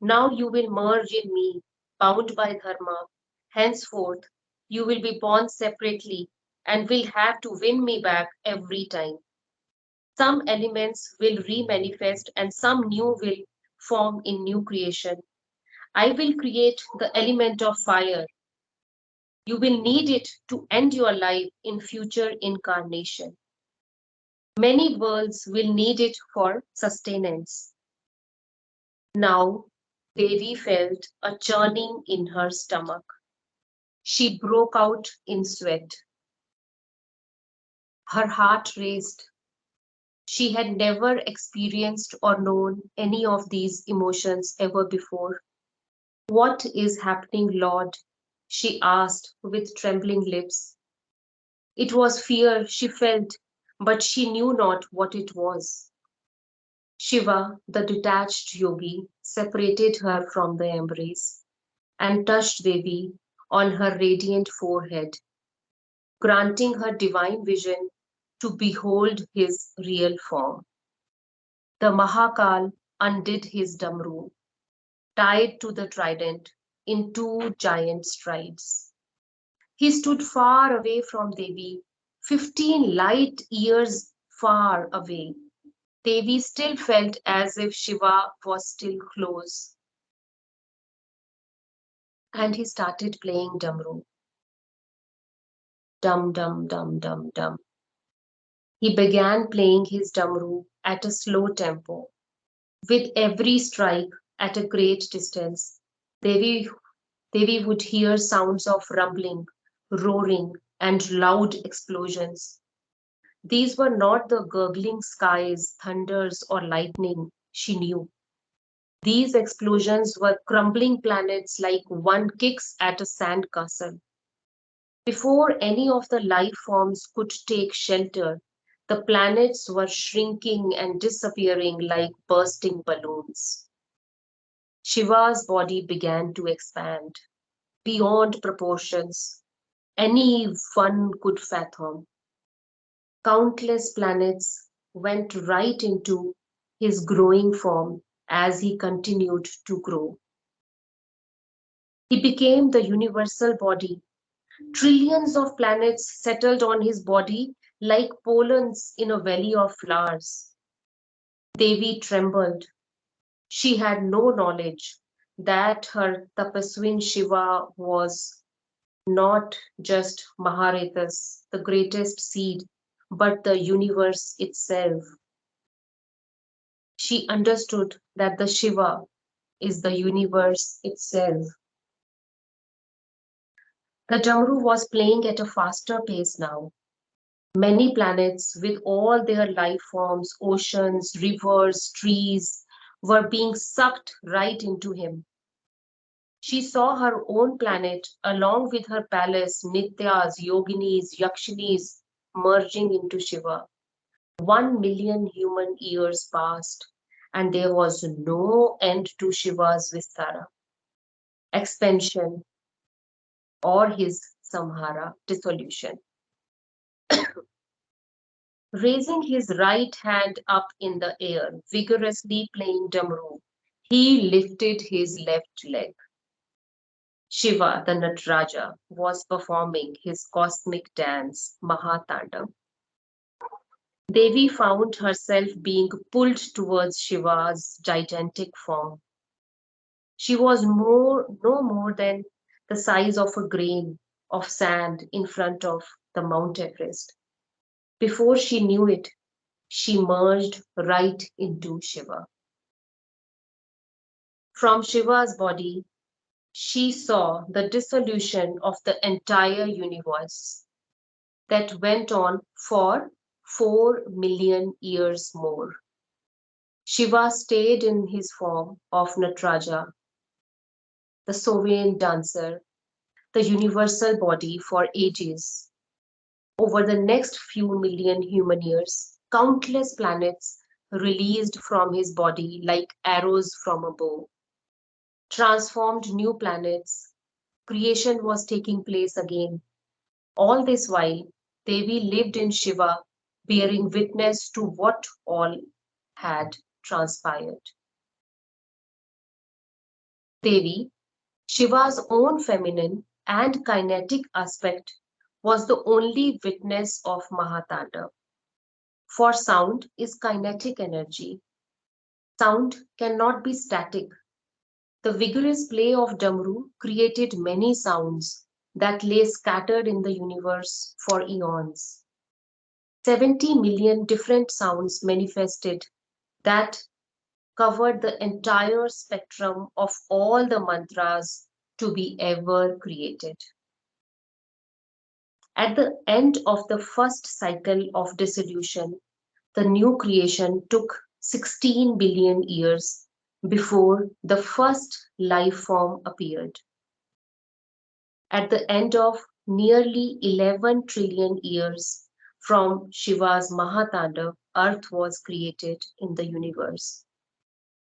Now you will merge in me, bound by dharma. Henceforth, you will be born separately and will have to win me back every time. Some elements will remanifest and some new will form in new creation. I will create the element of fire. You will need it to end your life in future incarnation. Many worlds will need it for sustenance. Now, Devi felt a churning in her stomach. She broke out in sweat. Her heart raced. She had never experienced or known any of these emotions ever before. What is happening, Lord? She asked with trembling lips. It was fear she felt, but she knew not what it was. Shiva, the detached yogi, separated her from the embrace and touched Devi on her radiant forehead, granting her divine vision to behold his real form. The Mahakal undid his damru, tied to the trident in two giant strides. He stood far away from Devi, 15 light years far away. Devi still felt as if Shiva was still close, and he started playing damru. Dum dum dum dum dum. He began playing his damru at a slow tempo. With every strike at a great distance, Devi, Devi would hear sounds of rumbling, roaring, and loud explosions. These were not the gurgling skies, thunders, or lightning she knew. These explosions were crumbling planets like one kicks at a sand castle. Before any of the life forms could take shelter, the planets were shrinking and disappearing like bursting balloons. Shiva's body began to expand beyond proportions any one could fathom. Countless planets went right into his growing form as he continued to grow. He became the universal body. Trillions of planets settled on his body like pollens in a valley of flowers. Devi trembled. She had no knowledge that her tapaswin Shiva was not just Maharathas, the greatest seed, but the universe itself. She understood that the Shiva is the universe itself. The Jamru was playing at a faster pace now. Many planets, with all their life forms, oceans, rivers, trees, were being sucked right into him. She saw her own planet, along with her palace, Nityas, Yoginis, Yakshinis, merging into Shiva. 1 million human years passed, and there was no end to Shiva's Vistara, expansion, or his Samhara, dissolution. Raising his right hand up in the air, vigorously playing Damru, he lifted his left leg. Shiva, the Natraja, was performing his cosmic dance, Mahatandav. Devi found herself being pulled towards Shiva's gigantic form. She was no more than the size of a grain of sand in front of the Mount Everest. Before she knew it, she merged right into Shiva. From Shiva's body, she saw the dissolution of the entire universe that went on for 4 million years more. Shiva stayed in his form of Natraja, the sovereign dancer, the universal body for ages. Over the next few million human years, countless planets released from his body like arrows from a bow, transformed new planets, creation was taking place again. All this while, Devi lived in Shiva, bearing witness to what all had transpired. Devi, Shiva's own feminine and kinetic aspect, was the only witness of Mahatanda. For sound is kinetic energy. Sound cannot be static. The vigorous play of Damru created many sounds that lay scattered in the universe for eons. 70 million different sounds manifested that covered the entire spectrum of all the mantras to be ever created. At the end of the first cycle of dissolution, the new creation took 16 billion years before the first life form appeared. At the end of nearly 11 trillion years from Shiva's Mahatandav, Earth was created in the universe.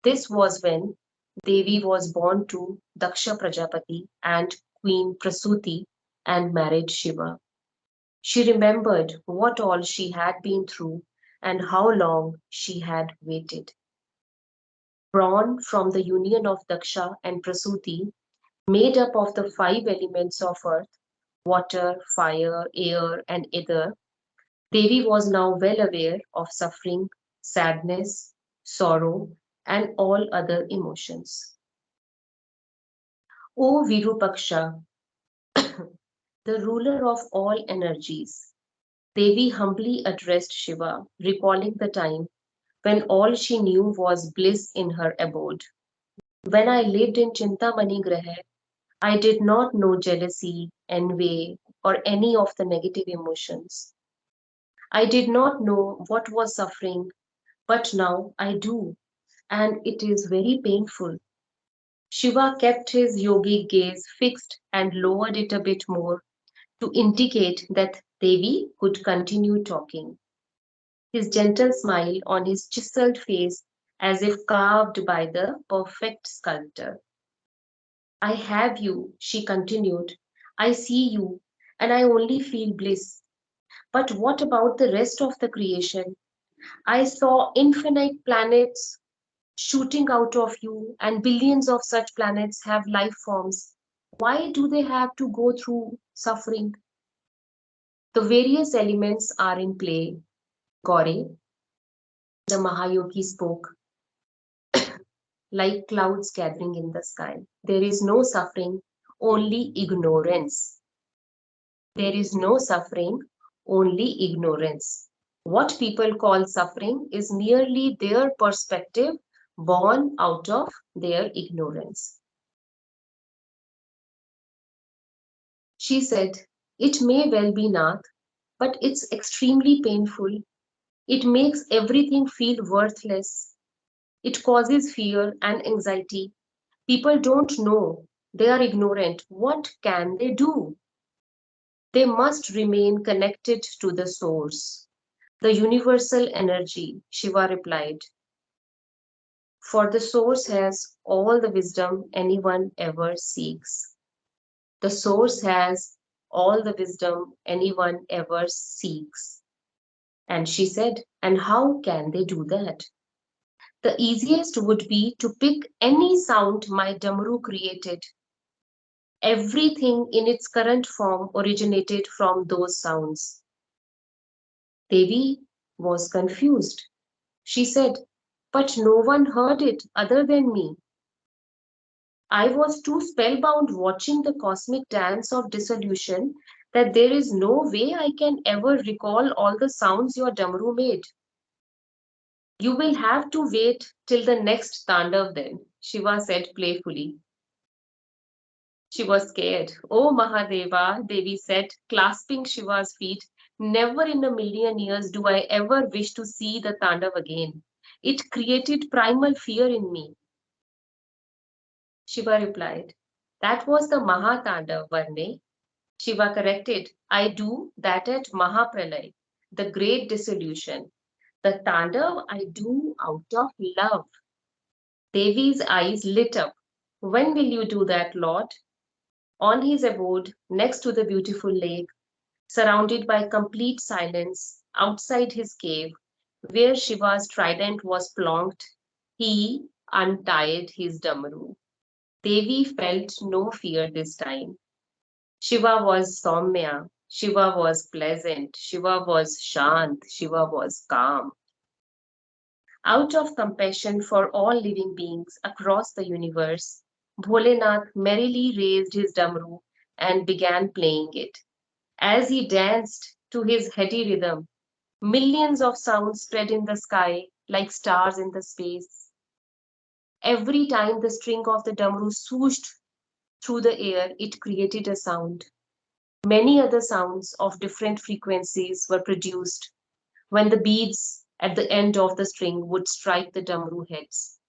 This was when Devi was born to Daksha Prajapati and Queen Prasuti and married Shiva. She remembered what all she had been through and how long she had waited. Born from the union of Daksha and Prasuti, made up of the five elements of earth, water, fire, air, and ether, Devi was now well aware of suffering, sadness, sorrow, and all other emotions. O Virupaksha, the ruler of all energies, Devi humbly addressed Shiva, recalling the time when all she knew was bliss in her abode. When I lived in Chintamani Graha, I did not know jealousy, envy, or any of the negative emotions. I did not know what was suffering, but now I do, and it is very painful. Shiva kept his yogic gaze fixed and lowered it a bit more to indicate that Devi could continue talking. His gentle smile on his chiseled face as if carved by the perfect sculptor. I have you, she continued. I see you, and I only feel bliss. But what about the rest of the creation? I saw infinite planets shooting out of you, and billions of such planets have life forms. Why do they have to go through suffering? The various elements are in play. Gaure, the Mahayogi spoke, like clouds gathering in the sky. There is no suffering, only ignorance. There is no suffering, only ignorance. What people call suffering is merely their perspective born out of their ignorance. She said, "It may well be Nath, but it's extremely painful. It makes everything feel worthless. It causes fear and anxiety. People don't know. They are ignorant. What can they do? They must remain connected to the source, the universal energy," Shiva replied. "For the source has all the wisdom anyone ever seeks." The source has all the wisdom anyone ever seeks. And she said, "And how can they do that?" "The easiest would be to pick any sound my Damru created. Everything in its current form originated from those sounds." Devi was confused. She said, "But no one heard it other than me. I was too spellbound watching the cosmic dance of dissolution that there is no way I can ever recall all the sounds your Damru made." "You will have to wait till the next Tandav then," Shiva said playfully. She was scared. "Oh Mahadeva," Devi said, clasping Shiva's feet, "never in a million years do I ever wish to see the Tandav again. It created primal fear in me." Shiva replied, "That was the Mahatandav, Varne." Shiva corrected, "I do that at Mahapralay, the great dissolution. The Tandav I do out of love." Devi's eyes lit up. "When will you do that, Lord?" On his abode, next to the beautiful lake, surrounded by complete silence, outside his cave, where Shiva's trident was plonked, he untied his Damaru. Devi felt no fear this time. Shiva was Soumya, Shiva was pleasant, Shiva was Shant, Shiva was calm. Out of compassion for all living beings across the universe, Bholenath merrily raised his Damru and began playing it. As he danced to his heady rhythm, millions of sounds spread in the sky like stars in the space. Every time the string of the Damru swooshed through the air, it created a sound. Many other sounds of different frequencies were produced when the beads at the end of the string would strike the Damru heads.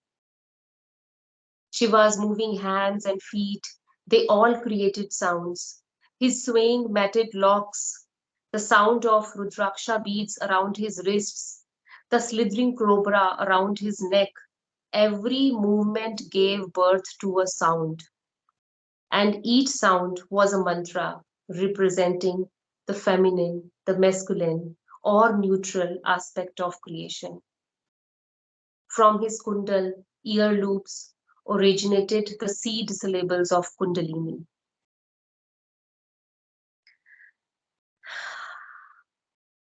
Shiva's moving hands and feet, they all created sounds. His swaying matted locks, the sound of Rudraksha beads around his wrists, the slithering cobra around his neck, every movement gave birth to a sound. And each sound was a mantra representing the feminine, the masculine, or neutral aspect of creation. From his kundal, ear loops originated the seed syllables of Kundalini.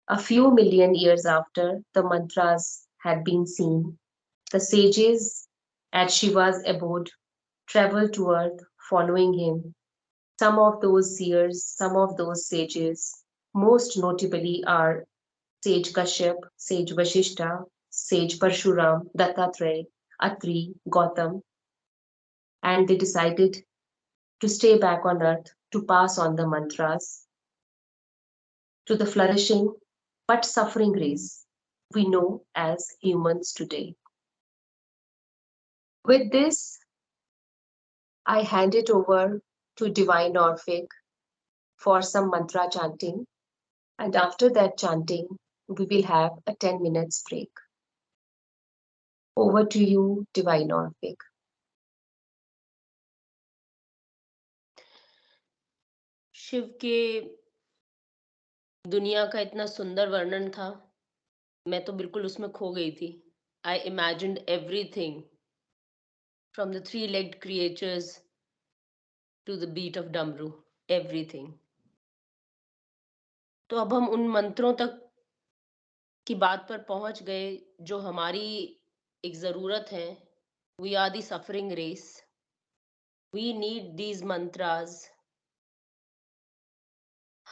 A few million years after the mantras had been seen, the sages at Shiva's abode traveled to earth following him. Some of those seers, some of those sages, most notably are Sage Kashyap, Sage Vashishta, Sage Parshuram, Dattatreya, Atri, Gautam, and they decided to stay back on earth to pass on the mantras to the flourishing but suffering race we know as humans today. With this, I hand it over to Divine Orphic for some mantra chanting, and after that chanting, we will have a 10 minutes break. Over to you, Divine Orphic. Shiv के दुनिया का इतना सुंदर वर्णन था, मैं तो बिल्कुल उसमें खो गई थी. I imagined everything from the three legged creatures to the beat of damru, everything. तो अब हम उन मंत्रों तक की बात पर पहुंच गए जो हमारी एक ज़रूरत है. We are the suffering race. We need these mantras.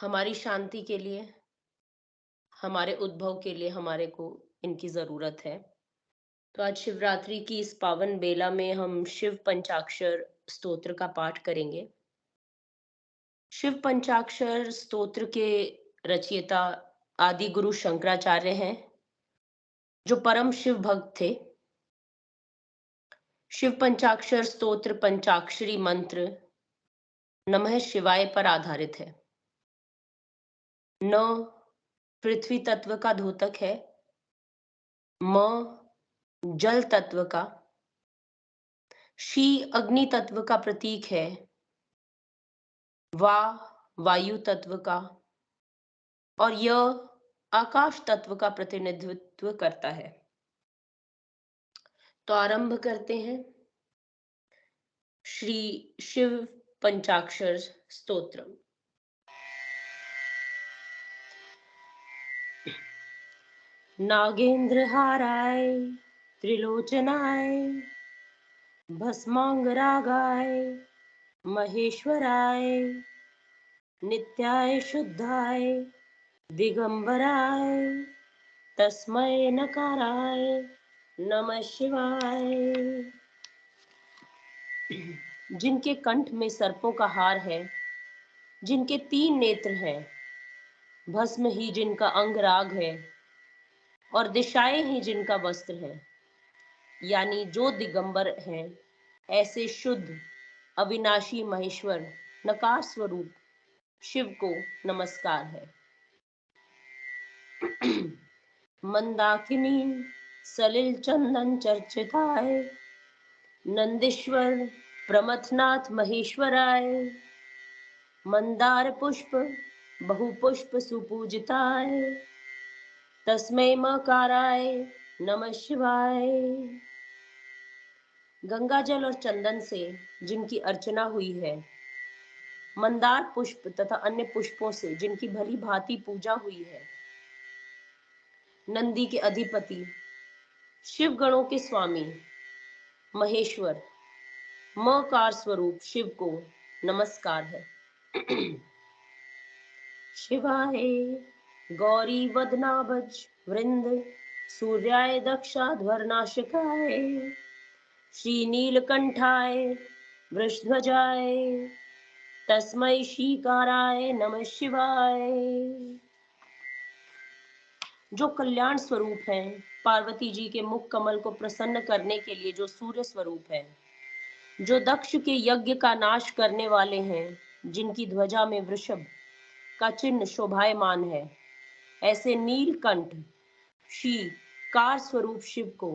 हमारी शांति के लिए, हमारे उद्भव के लिए हमारे को इनकी जरूरत है। तो आज शिवरात्रि की इस पावन बेला में हम शिव पंचाक्षर स्तोत्र का पाठ करेंगे। शिव पंचाक्षर स्तोत्र के रचयिता आदि गुरु शंकराचार्य हैं, जो परम शिव भक्त थे। शिव पंचाक्षर स्तोत्र पंचाक्षरी मंत्र नमः शिवाय पर आधारित है। न पृथ्वी तत्व का द्योतक है, म जल तत्व का, शी अग्नि तत्व का प्रतीक है, वा वायु तत्व का, और यह आकाश तत्व का प्रतिनिधित्व करता है। तो आरंभ करते हैं श्री शिव पंचाक्षर स्तोत्र। नागेंद्र हाराय त्रिलोचनाय भस्मांगरागाय महेश्वराय नित्याय शुद्धाय दिगंबराय तस्मै नकाराय नमः शिवाय। जिनके कंठ में सर्पों का हार है, जिनके 3 नेत्र हैं, भस्म ही जिनका अंगराग है और दिशाएं ही जिनका वस्त्र है, यानी जो दिगंबर हैं, ऐसे शुद्ध अविनाशी महेश्वर नकार स्वरूप शिव को नमस्कार है। मंदाकिनी सलिल चंदन चर्चिताय नंदीश्वर प्रमथनाथ महेश्वराय मंदार पुष्प बहुपुष्प सुपूजिताय तस्मै मकाराय नमः शिवाय। गंगा जल और चंदन से जिनकी अर्चना हुई है, मंदार पुष्प तथा अन्य पुष्पों से जिनकी भली भांति पूजा हुई है, नंदी के अधिपति शिव गणों के स्वामी महेश्वर मकार स्वरूप शिव को नमस्कार है। शिवाय गौरी वदनाभज वृंद सूर्याय दक्षाध्वरनाशकाय श्री नीलकंठाय वृषध्वजाय तस्मै शीकाराय नमः शिवाय। जो कल्याण स्वरूप है, पार्वती जी के मुख कमल को प्रसन्न करने के लिए जो सूर्य स्वरूप है, जो दक्ष के यज्ञ का नाश करने वाले हैं, जिनकी ध्वजा में वृषभ का चिन्ह शोभायमान है, ऐसे नीलकंठ श्री कार स्वरूप शिव को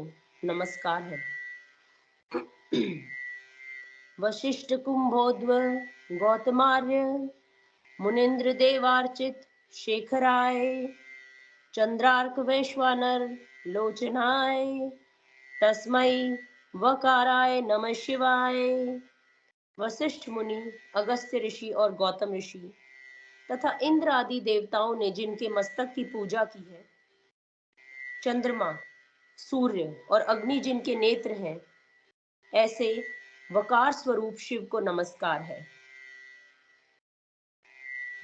नमस्कार है। वशिष्ठ कुंभोद्व गौतमार्य मुनिंद्र देवार्चित शेखराय चंद्रार्क वैश्वानर लोचनाय तस्मै वकाराय नमः शिवाय। वशिष्ठ मुनि, अगस्त्य ऋषि और गौतम ऋषि तथा इंद्र आदि देवताओं ने जिनके मस्तक की पूजा की है, चंद्रमा, सूर्य और अग्नि जिनके नेत्र हैं, ऐसे वकार स्वरूप शिव को नमस्कार है।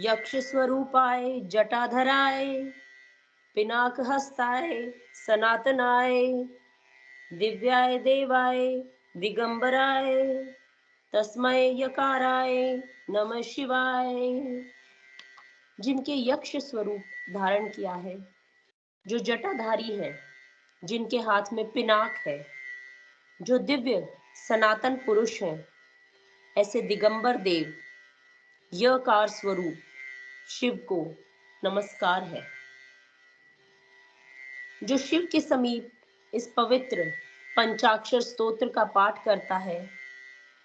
यक्ष स्वरूपाय जटाधराय पिनाक हस्ताय सनातनाय दिव्याय देवाय दिगंबराय तस्मै यकाराय नमः शिवाय। जिनके यक्ष स्वरूप धारण किया है, जो जटाधारी है, जिनके हाथ में पिनाक है, जो दिव्य सनातन पुरुष हैं, ऐसे दिगंबर देव यकार स्वरूप शिव को नमस्कार है। जो शिव के समीप इस पवित्र पंचाक्षर स्तोत्र का पाठ करता है,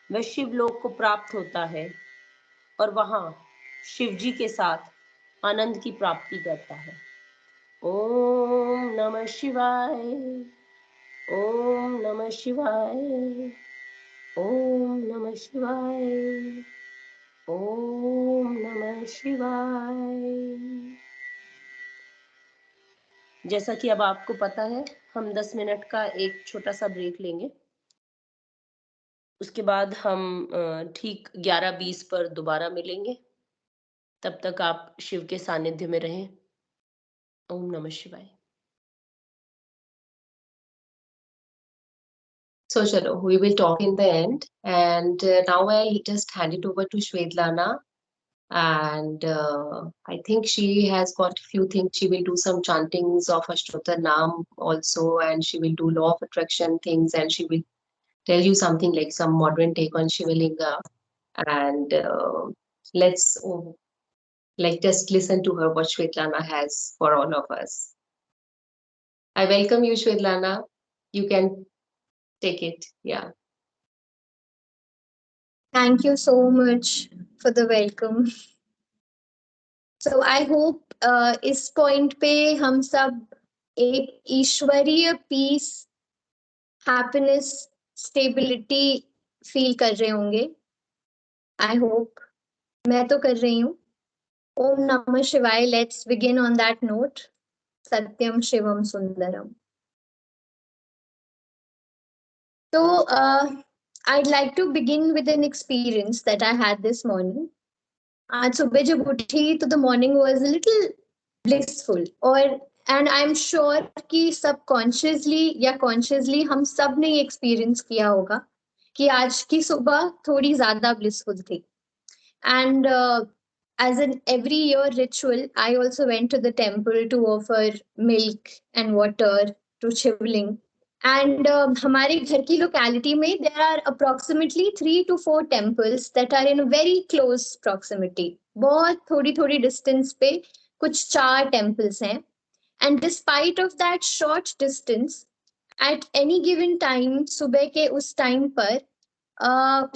वह शिवलोक को प्राप्त होता है और वहां शिव जी के साथ आनंद की प्राप्ति करता है। ओम नमः शिवाय, ओम नमः शिवाय, ओम नमः शिवाय, ओम नमः शिवाय। जैसा कि अब आपको पता है, हम 10 मिनट का एक छोटा सा ब्रेक लेंगे। उसके बाद हम ठीक 11:20 पर दोबारा मिलेंगे। तब तक आप शिव के सानिध्य में रहें। ओम नमः शिवाय। So, chalo, we will talk in the end. And now I'll just hand it over to Shvedlana. And I think she has got a few things. She will do some chantings of Ashtota Nam also, and she will do law of attraction things, and she will tell you something like some modern take on Shivalinga. And let's like just listen to her what Shvetlana has for all of us. I welcome you, Shvetlana. You can take it. Yeah. Thank you so much for the welcome. So I hope इस point पे हम सब एक ईश्वरीय peace, happiness, stability feel कर रहे होंगे. I hope. मैं तो कर रही हूँ. Om Namah Shivaya. Let's begin on that note. Satyam Shivam Sundaram. So I'd like to begin with an experience that I had this morning. आज सुबह जब उठी तो the morning was a little blissful और and I'm sure कि subconsciously या consciously हम सब ने ये experience किया होगा कि आज की सुबह थोड़ी ज़्यादा blissful थी. And as in every year ritual, I also went to the temple to offer milk and water to Shivling. And हमारे घर की locality में there are approximately 3 to 4 temples that are in a very close proximity. बहुत थोड़ी थोड़ी distance पे कुछ 4 temples हैं. And despite of that short distance, at any given time, सुबह के उस time पर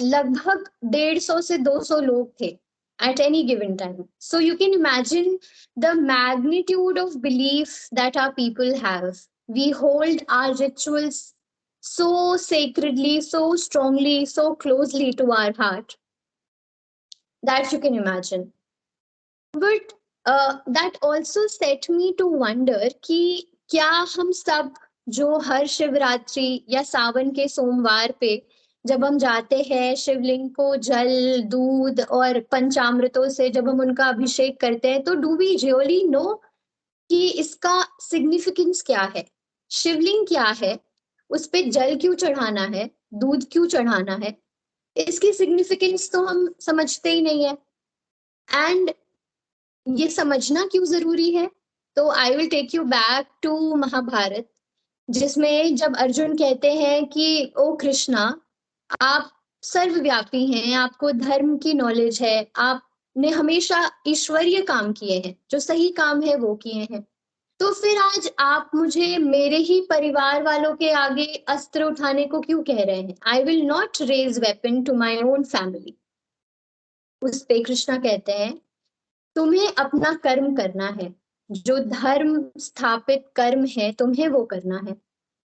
लगभग 150 से 200 लोग थे at any given time. So you can imagine the magnitude of belief that our people have. We hold our rituals so sacredly, so strongly, so closely to our heart that you can imagine. But that also set me to wonder कि क्या हम सब जो हर शिवरात्रि या सावन के सोमवार पे जब हम जाते हैं शिवलिंग को जल दूध और पंचामृतों से जब हम उनका अभिषेक करते हैं तो डू वी रियली नो कि इसका सिग्निफिकेंस क्या है, शिवलिंग क्या है, उस पे जल क्यों चढ़ाना है, दूध क्यों चढ़ाना है, इसकी सिग्निफिकेंस तो हम समझते ही नहीं है. एंड ये समझना क्यों जरूरी है, तो I will take you back to Mahabharata, जिसमें जब अर्जुन कहते हैं कि ओ कृष्णा आप सर्वव्यापी हैं, आपको धर्म की नॉलेज है, आपने हमेशा ईश्वरीय काम किए हैं, जो सही काम है वो किए हैं, तो फिर आज आप मुझे मेरे ही परिवार वालों के आगे अस्त्र उठाने को क्यों कह रहे हैं. I will not raise weapon to my own family. उस पे कृष्णा कहते हैं तुम्हें अपना कर्म करना है, जो धर्म स्थापित कर्म है तुम्हें वो करना है.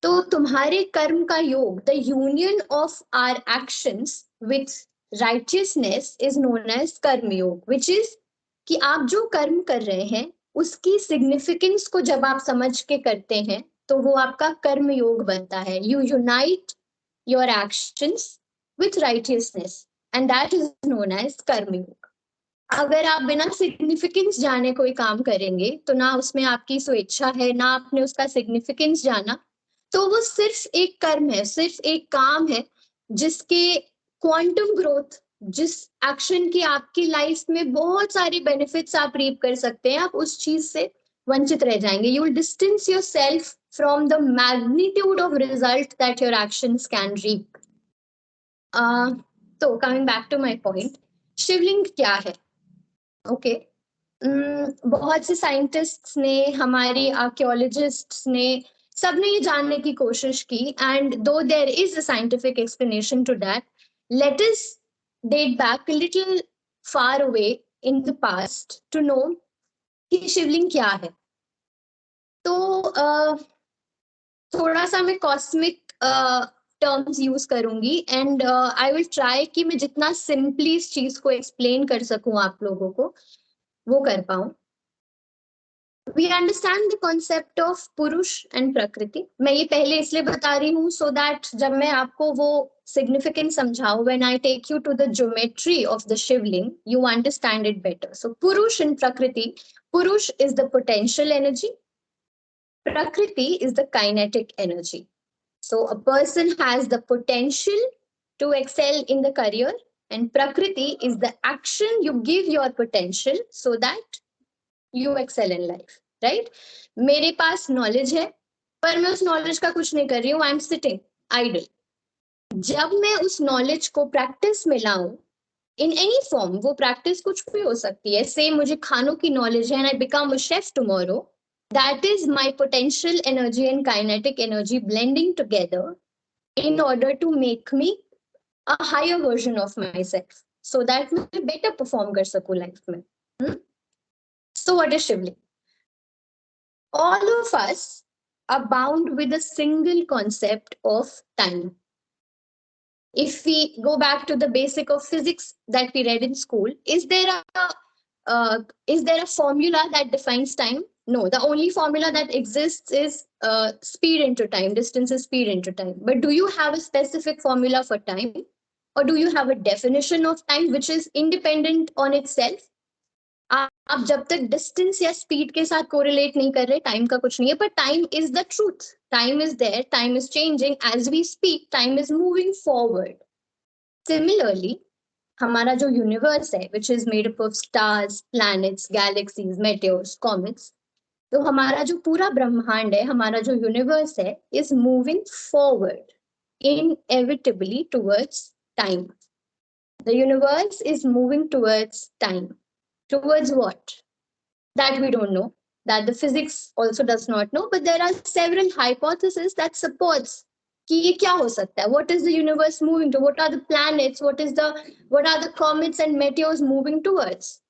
तो तुम्हारे कर्म का योग, the union of our actions with righteousness is known as karma yoga, which is कि आप जो कर्म कर रहे हैं उसकी सिग्निफिकेंस को जब आप समझ के करते हैं तो वो आपका कर्म योग बनता है. You unite your actions with righteousness and that is known as karma yoga. अगर आप बिना सिग्निफिकेंस जाने कोई काम करेंगे तो ना उसमें आपकी स्वेच्छा है, ना आपने उसका सिग्निफिकेंस जाना, तो वो सिर्फ एक कर्म है, सिर्फ एक काम है जिसके क्वांटम ग्रोथ, जिस एक्शन की आपकी लाइफ में बहुत सारे बेनिफिट्स आप रीप कर सकते हैं, आप उस चीज से वंचित रह जाएंगे. You will distance yourself from the magnitude of result that your actions can reap. तो coming back to my point, Shivling क्या है. ओके बहुत से साइंटिस्ट्स ने, हमारे आर्कियोलॉजिस्ट्स ने, सबने ये जानने की कोशिश की. And though there is a scientific explanation to that, let us date back a little far away in the past to know कि शिवलिंग क्या है. तो थोड़ा सा मैं कॉस्मिक टर्म्स यूज करूंगी एंड आई विल ट्राई कि मैं जितना सिंपली इस चीज को एक्सप्लेन कर सकूं आप लोगों को वो कर पाऊं. We understand the concept of Purusha and Prakriti. मैं ये पहले इसलिए बता रही हूँ सो दैट जब मैं आपको वो significance समझाऊं, when I take you to the geometry of the Shivling, you understand it better. So Purush in Prakriti, Purush is the potential energy, Prakriti is the kinetic energy. So a person has the potential to excel in the career, and Prakriti is the action you give your potential so that you excel in life, right? मेरे पास knowledge है, पर मैं उस knowledge का कुछ नहीं कर रही हूँ, आई एम सिटिंग आइडल. जब मैं उस knowledge को practice में लाऊं, in any form, वो practice कुछ भी हो सकती है. Say मुझे खानों की knowledge है and I become a chef tomorrow. That is my potential energy and kinetic energy blending together in order to make me a higher version of myself, so that मैं better perform कर सकूं life में. So what is Shivling? All of us are bound with a single concept of time. If we go back to the basic of physics that we read in school, is there a formula that defines time? No, the only formula that exists is speed into time, distance is speed into time. But do you have a specific formula for time? Or do you have a definition of time which is independent on itself? आप जब तक distance या speed के साथ correlate नहीं कर रहे, time का कुछ नहीं है. पर time is the truth, time is there, time is changing as we speak, time is moving forward. Similarly हमारा जो यूनिवर्स है, which is made up of stars, planets, galaxies, meteors, comets, तो हमारा जो पूरा ब्रह्मांड है, हमारा जो यूनिवर्स है, is moving forward inevitably towards time. The universe is moving towards time. Towards what? That we don't know. That the physics also does not know. But there are several hypotheses that supports कि ये क्या हो सकता है? What is the universe moving to? What are the planets? What are the comets and meteors moving towards?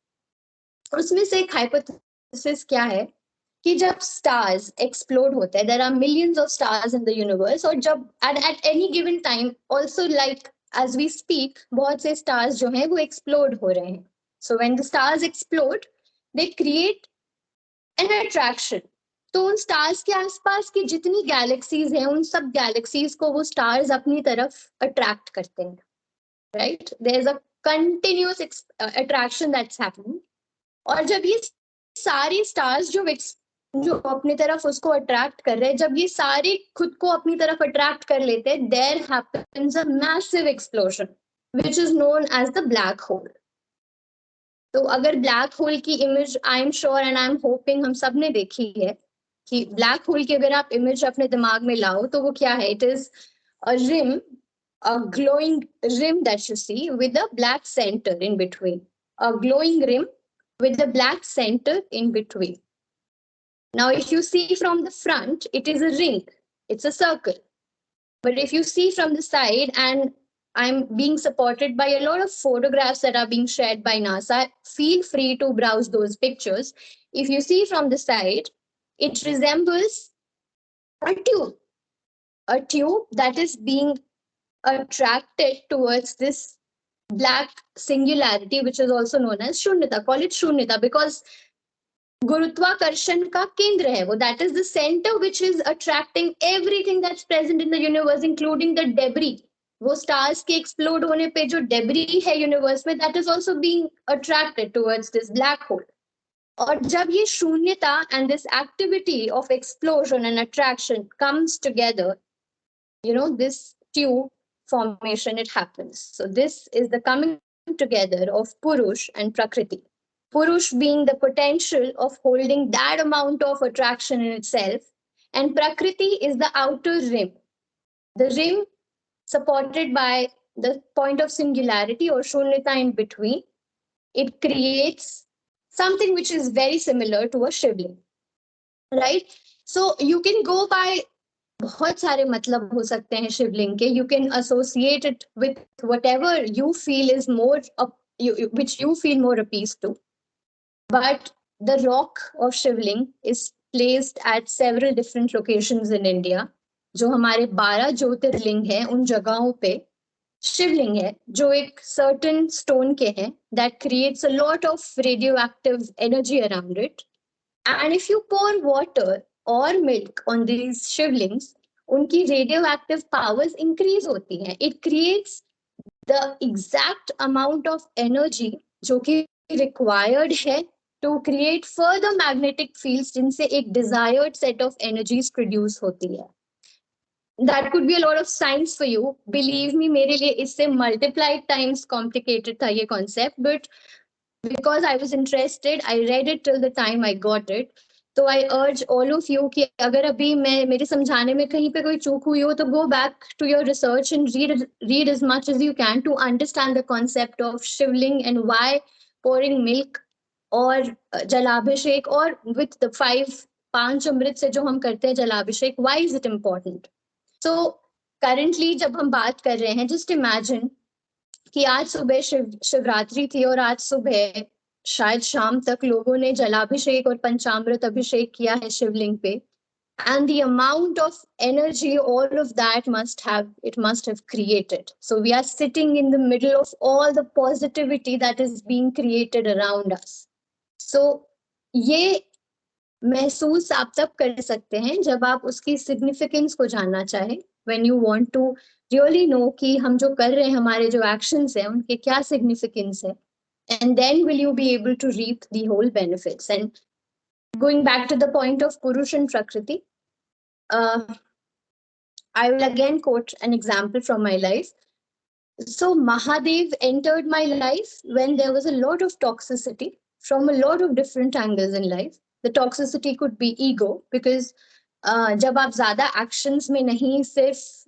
उसमें से एक hypothesis क्या है कि जब stars explode होते हैं, there are millions of stars in the universe, और जब at any given time also, like as we speak, बहुत से stars जो हैं वो explode हो रहे हैं. So when the stars explode, they create an attraction. तो उन stars के आसपास की जितनी galaxies हैं, उन सब galaxies को वो stars अपनी तरफ attract करते हैं, right? There's a continuous attraction that's happening. और जब ये सारी stars जो अपनी तरफ उसको अट्रैक्ट कर रहे हैं, जब ये सारे खुद को अपनी तरफ अट्रैक्ट कर लेते हैं, there happens a massive explosion which is known as the black hole. तो अगर ब्लैक होल की image, I am sure and I am hoping हम सब ने देखी है कि ब्लैक होल की अगर आप इमेज अपने दिमाग में लाओ तो वो क्या है? It is a rim, a glowing rim that you see with a black center in between. A glowing rim with a black center in between. Now, if you see from the front, it is a ring, it's a circle. But if you see from the side, and I'm being supported by a lot of photographs that are being shared by NASA, feel free to browse those pictures. If you see from the side, it resembles a tube that is being attracted towards this black singularity, which is also known as Shunyata. Call it Shunyata because गुरुत्वाकर्षण का केंद्र है वो, that is the center which is attracting everything that's present in the universe, including the debris. वो stars के explode होने पे जो debris है universe में, that is also being attracted towards this black hole. और जब ये शून्यता and this activity of explosion and attraction comes together, this tube formation, it happens. So this is the coming together of Purush and Prakriti. Purush being the potential of holding that amount of attraction in itself, and Prakriti is the outer rim. The rim supported by the point of singularity or Shunyata in between. It creates something which is very similar to a Shivling, right? So you can go by बहुत सारे मतलब हो सकते हैं शिवलिंग के. You can associate it with whatever you feel is more, which you feel more appeased to. But the rock of Shivling is placed at several different locations in India. जो हमारे 12 ज्योतिर्लिंग हैं, उन जगहों पे शिवलिंग है जो एक certain stone के हैं that creates a lot of radioactive energy around it. And if you pour water or milk on these shivlings, उनकी रेडियो एक्टिव पावर्स इंक्रीज होती हैं. It creates the exact amount of energy जो कि required है to create further magnetic fields जिनसे एक desired set of energies produce होती है. That could be a lot of science for you. Believe me, मेरे लिए इससे multiplied times complicated था ये concept, but because I was interested, I read it till the time I got it. तो I urge all of you कि अगर अभी मैं मेरे समझाने में कहीं पे कोई चूक हुई हो तो go back to your research and read as much as you can to understand the concept of shivling and why pouring milk और जलाभिषेक और with the 5 अमृत से जो हम करते हैं जलाभिषेक, why is it important? So currently जब हम बात कर रहे हैं, just imagine कि आज सुबह शिवरात्रि थी और आज सुबह शायद शाम तक लोगों ने जलाभिषेक और पंचामृत अभिषेक किया है शिवलिंग पे. And the amount of energy all of that must have created. So we are sitting in the middle of all the positivity that is being created around us. So ये महसूस आप तब कर सकते हैं जब आप उसकी सिग्निफिकेंस को जानना चाहें. When you want to really know कि हम जो कर रहे हैं, हमारे जो actions हैं, उनके क्या significance है, and then will you be able to reap the whole benefits. And going back to the point of Purush and Prakriti, I will again quote an example from my life. So Mahadev entered my life when there was a lot of toxicity from a lot of different angles in life. The toxicity could be ego, because जब आप ज्यादा actions में नहीं, सिर्फ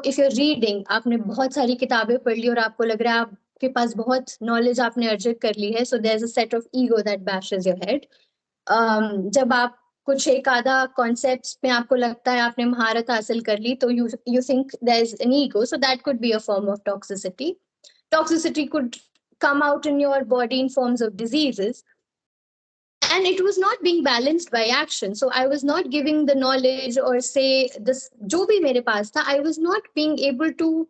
if you're reading, आपने बहुत सारी किताबें पढ़ ली और आपको लग रहा है आपके पास बहुत knowledge आपने अर्जित कर ली है, so there's a set of ego that bashes your head. जब आप कुछ एक आधा कॉन्सेप्ट्स में आपको लगता है आपने महारत हासिल कर ली, तो you think there's an ego, so that could be a form of toxicity. Toxicity could come out in your body in forms of diseases, and it was not being balanced by action. So I was not giving the knowledge or say this जो भी मेरे पास था, I was not being able to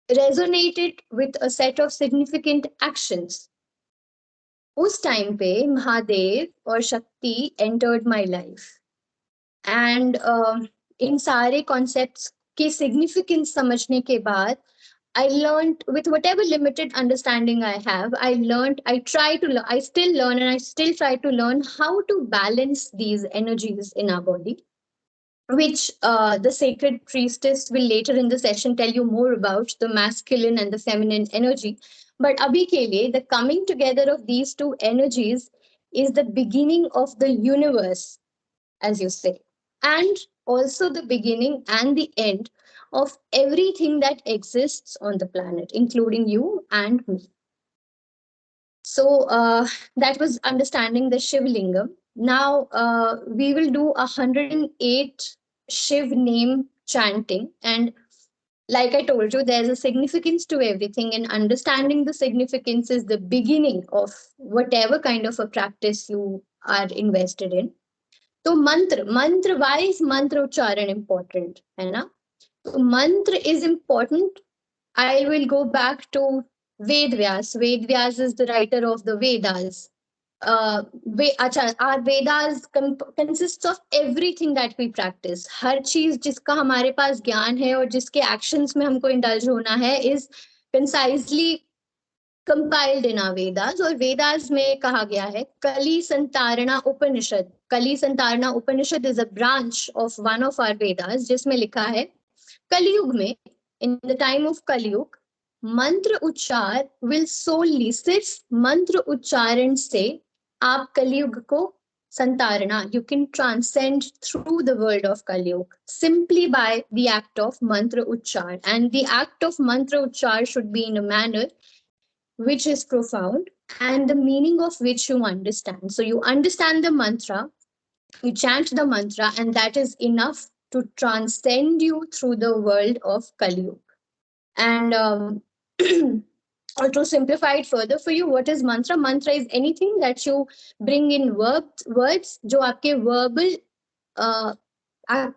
resonate it with a set of significant actions. उस time पे महादेव और शक्ति entered my life, and इन सारे concepts की significance समझने के बाद I learned, with whatever limited understanding I have, I still learn and I still try to learn how to balance these energies in our body, which the sacred priestess will later in the session tell you more about, the masculine and the feminine energy. But abhi ke liye, the coming together of these two energies is the beginning of the universe, as you say, and also the beginning and the end of everything that exists on the planet, including you and me. So that was understanding the Shiv Lingam. Now we will do 108 Shiv name chanting, and like I told you, there's a significance to everything, and understanding the significance is the beginning of whatever kind of a practice you are invested in. So mantra, why is mantra ucharan important? है ना? So mantra is important. I will go back to Ved Vyas. Ved Vyas is the writer of the Vedas. Our Vedas consists of everything that we practice. हर चीज जिसका हमारे पास ज्ञान है और जिसके actions में हमको indulge होना है is concisely compiled in our Vedas. और Vedas में कहा गया है कली संतारणा उपनिषद. कली संतारणा उपनिषद is a branch of one of our Vedas जिसमें लिखा है कलयुग में, in the time of कलयुग, मंत्र उच्चार will solely, सिर्फ मंत्र उच्चारण से आप कलयुग को संतारणा, you can transcend through the world of Kalyug simply by the act of mantra uchchar. And the act of mantra uchchar should be in a manner which is profound and the meaning of which you understand. So you understand the mantra, you chant the mantra, and that is enough to transcend you through the world of Kali. And or to simplify it further for you, what is mantra? Mantra is anything that you bring in words जो आपके verbal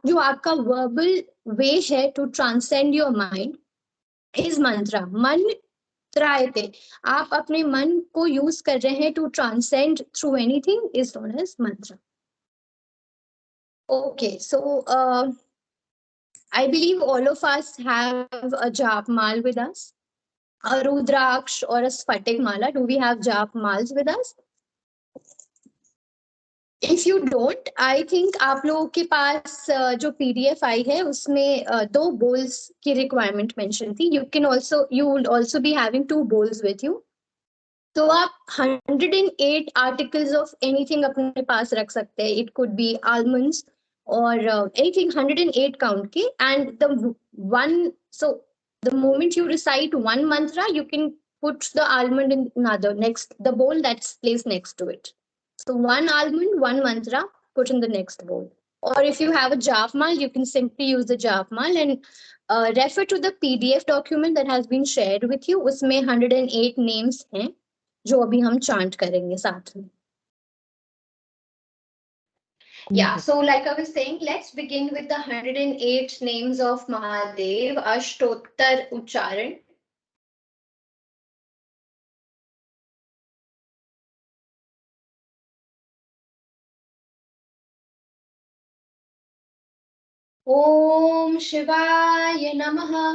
जो आपका verbal way है to transcend your mind is mantra. मन त्रायते, आप अपने मन को यूज कर रहे हैं to transcend through anything is known as mantra. Okay, so I believe all of us have a jap mal with us, a rudraksh or a sphatic mala. Do we have jap mals with us? If you don't I think आप लोगों के पास जो PDF आई है उसमें दो bowls की requirement mention थी. You will also be having two bowls with you. तो आप 108 आर्टिकल्स ऑफ एनीथिंग अपने पास रख सकते हैं. इट कुड बी आलमंड्स और एनीथिंग 108 काउंट के. And the one so the moment you recite one Mantra you can put the almond in another next the bowl that's placed next to it. So one almond, one mantra, put in the next bowl. Or if you have a japmal, you can simply use the japmal and refer to the PDF document that has been shared with you. उसमें 108 names हैं जो अभी हम chant करेंगे साथ में. Yeah, so like I was saying, let's begin with the 108 names of Mahadev, Ashtottar Ucharan. Om Shivaya Namaha.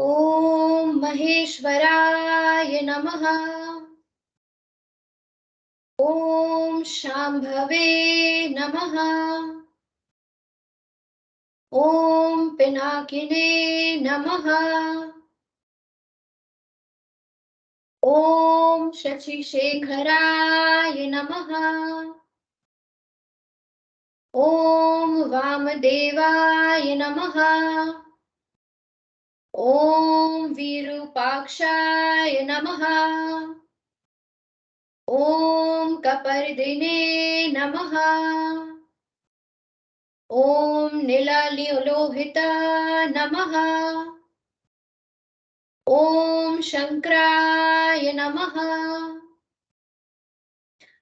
Om Maheshwaraya Namaha. Om Shambhave Namaha. Om Pinakine Namaha. Om Shachishekharaya Namaha. Om Vamadevaya Namaha. Om Virupakshaya Namaha. Om Kapardine Namaha. Om Nilalilohita Namaha. Om Shankraya Namaha.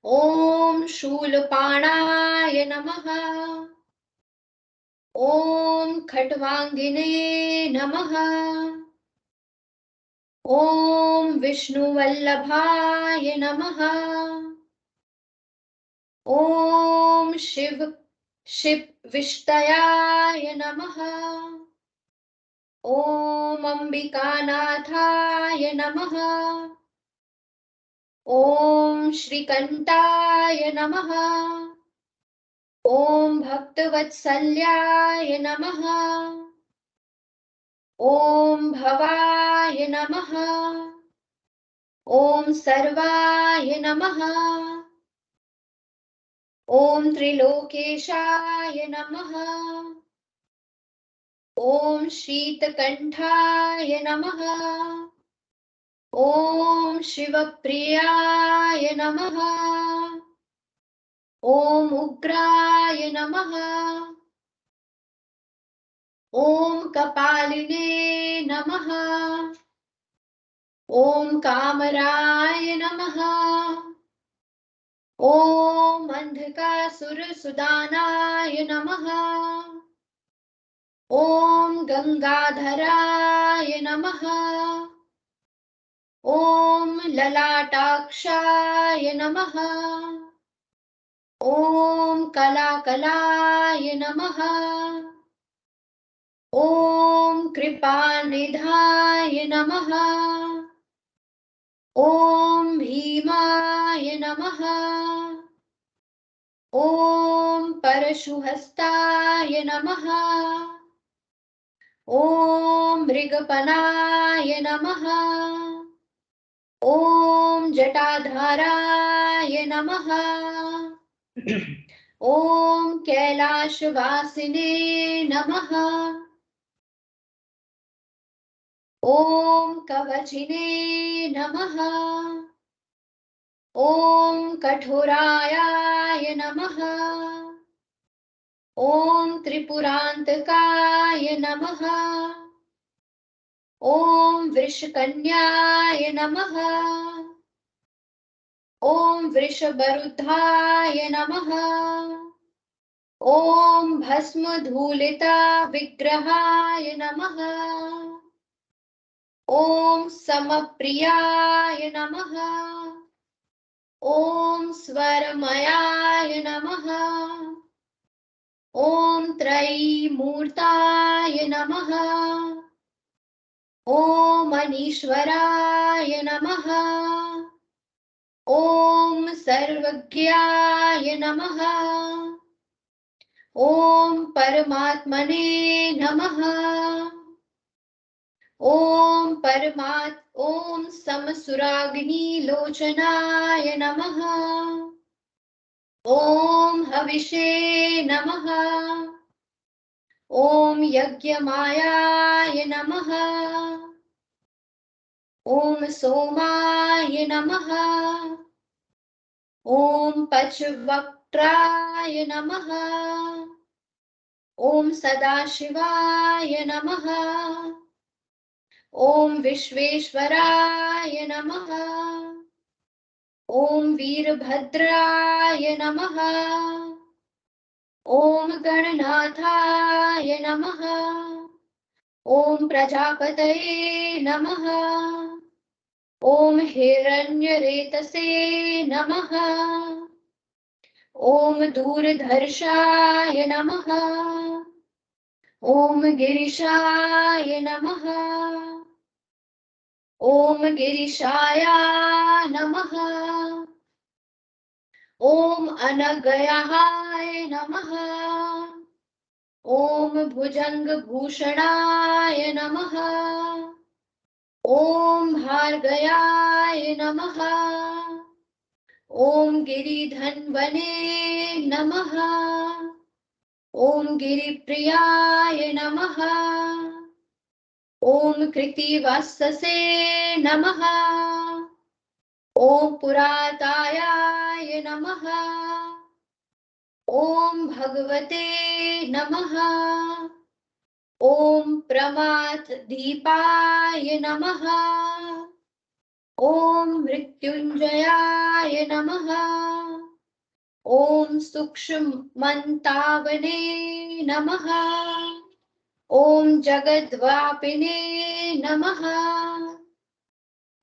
Om Shulpanaya Namaha. Om Khatvangine Namaha. Om Vishnuvallabhaya Namaha. Om Shiv Vishtayaya Namaha. Om Ambikanathaya Namaha. Om Shrikantaya Namaha. Om Bhaktavatsalyaya Namaha. Om Bhavaya Namaha. Om Sarvaya Namaha. Om Trilokeshaya Namaha. Om Shitakanthaya Namaha. Om Shivapriyaya Namaha. Om Ugraya Namaha. Om Kapaline Namaha. Om Kamaraya Namaha. Om Andhakasura Sudanaya Namaha. Om Gangadharaya Namaha. Om Lalatakshaya Namaha. Om Kalakalaya Namaha. Om Kripanidhaya Namaha. Om Bhimaya Namaha. Om Parashuhastaya Namaha. Om Mrigapanaya Namaha. Om Jatadharaya Namaha. Om Kailashvasine Namaha. Om Kavachine Namaha. Om Kathoraya Namaha. Om Tripurantakaya Namaha. Om Vrishkanyaya Namaha. Om Vrishabharudhaya Namaha. Om Bhasmadhulita Vigrahaya Namaha. Om Samapriyaya Namaha. Om Svarmayaya Namaha. ॐ त्रयीमूर्ताय नमः। ॐ अनीश्वराय नमः। ॐ सर्वज्ञाय नमः। ॐ परमात्मने नमः। ॐ समसुराग्निलोचनाय नमः। ॐ हविषे नमः। ॐ यज्ञमायाय नमः। ॐ सोमाय नमः। ॐ पचवक्त्राय नमः। ॐ सदाशिवाय नमः। ॐ विश्वेश्वराय नमः। ॐ वीरभद्राय नमः। ॐ गणनाथाय नमः। ॐ प्रजापतये नमः। ॐ हिरण्यरेतसे नमः। ॐ दूरधर्षाय नमः। ॐ गिरिशाय नमः। ॐ गिरिशाय नमः। ॐ अनगयाय नमः। ॐ भुजङ्गभूषणाय नमः। ॐ भार्गयाय नमः। ॐ गिरिधन्वने नमः। ॐ गिरिप्रियाय नमः। ॐ कृत्तिवाससे नमः। ॐ पुरातायाय नमः। ॐ भगवते नमः। ॐ प्रमाथदीपाय नमः। ॐ मृत्युञ्जयाय नमः। ॐ सूक्ष्ममन्तावने नमः। ॐ जगद्व्यापिने नमः।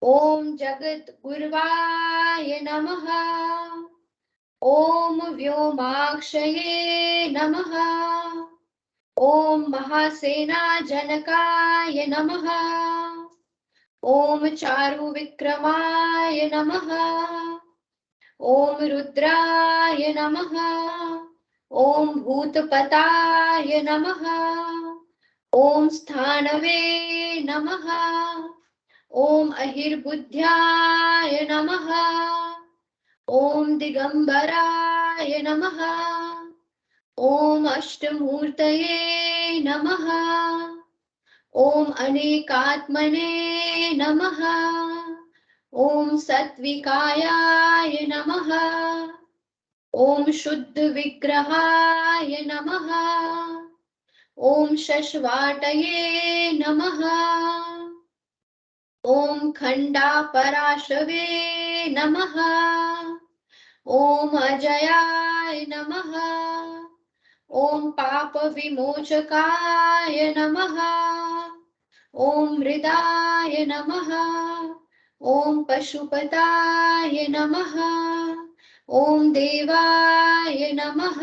ॐ जगद्गुर्वाय नमः। ॐ व्योमाक्षये नमः। ॐ महासेनाजनकाय नमः। ॐ चारुविक्रमाय नमः। ॐ रुद्राय नमः। ॐ भूतपताय नमः। ॐ स्थानवे नमः। ॐ अहिर्बुद्ध्याय नमः। ॐ दिगम्बराय नमः। ॐ अष्टमूर्तये नमः। ॐ अनेकात्मने नमः। ॐ सत्विकायाय नमः। ॐ शुद्धविग्रहाय नमः। ॐ शश्वाटये नमः। ॐ खण्डापराशवे नमः। ॐ अजयाय नमः। ॐ पापविमोचकाय नमः। ॐ मृदाय नमः। ॐ पशुपताय नमः। ॐ देवाय नमः।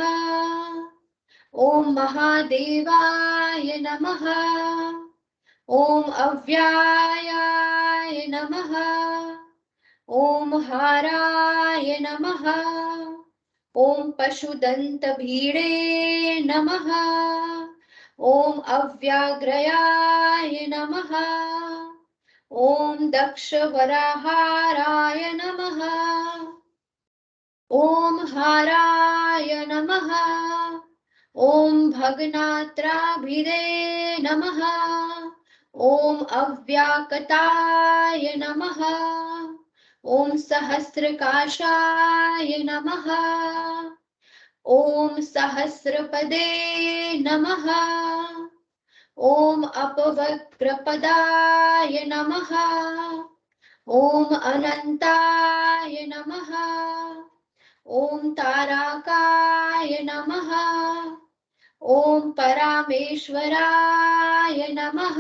ॐ महादेवाय नमः। ॐ अव्यायाय नमः। ॐ हाराय नमः। ॐ पशुदन्तभीडे नमः। ॐ अव्याघ्रयाय नमः। ॐ दक्षवराहाराय नमः। ॐ हाराय नमः। ॐ भग्नात्राभिदे नमः। ॐ अव्याकताय नमः। ॐ सहस्रकाशाय नमः। ॐ सहस्रपदे नमः। ॐ अपवक्रपदाय नमः। ॐ अनन्ताय नमः। ॐ ताराकाय नमः। ॐ परामेश्वराय नमः।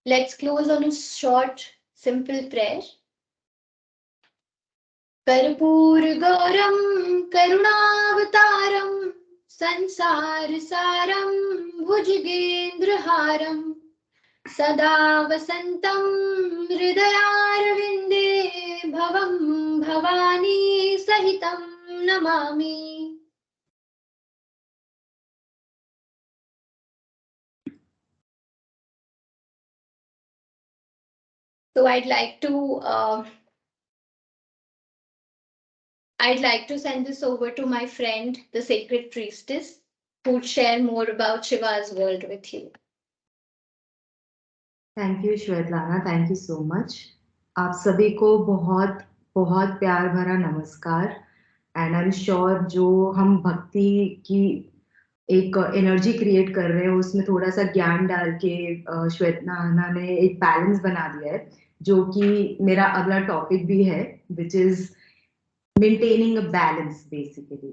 Let's close on a short, simple prayer. कर्पूरगौरं करुणावतारं संसारसारं भुजगेन्द्रहारं सदा वसन्तं हृदयारविन्दे भवं भवानी सहितं Namami. So I'd like to send this over to my friend, the sacred priestess, who would share more about Shiva's world with you. Thank you Svetlana, thank you so much. आप सभी को बहुत बहुत प्यार भरा नमस्कार. एंड आई एम श्योर जो हम भक्ति की एक एनर्जी क्रिएट कर रहे हैं उसमें थोड़ा सा ज्ञान डाल के श्वेतलाना ने एक बैलेंस बना दिया है, जो कि मेरा अगला टॉपिक भी है, which is maintaining a balance basically.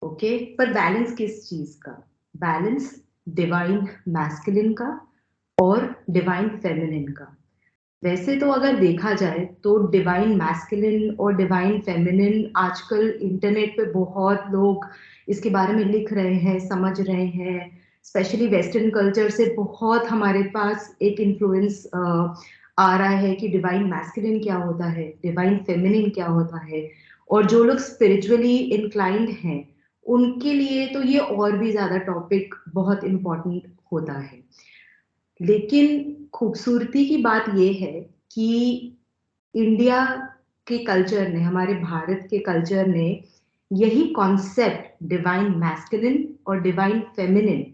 Okay, पर बैलेंस किस चीज का? बैलेंस डिवाइन मैस्कुलिन का और डिवाइन फेमिनिन का. वैसे तो अगर देखा जाए तो डिवाइन मैस्कुलिन और डिवाइन फेमिनिन आजकल इंटरनेट पे बहुत लोग इसके बारे में लिख रहे हैं, समझ रहे हैं. स्पेशली वेस्टर्न कल्चर से बहुत हमारे पास एक इन्फ्लुएंस आ रहा है कि डिवाइन मैस्कुलिन क्या होता है, डिवाइन फेमिनिन क्या होता है. और जो लोग स्पिरिचुअली इंक्लाइंड हैं उनके लिए तो ये और भी ज्यादा टॉपिक बहुत इम्पोर्टेंट होता है. लेकिन खूबसूरती की बात ये है कि इंडिया के कल्चर ने, हमारे भारत के कल्चर ने यही कॉन्सेप्ट डिवाइन मैस्कुलिन और डिवाइन फेमिनिन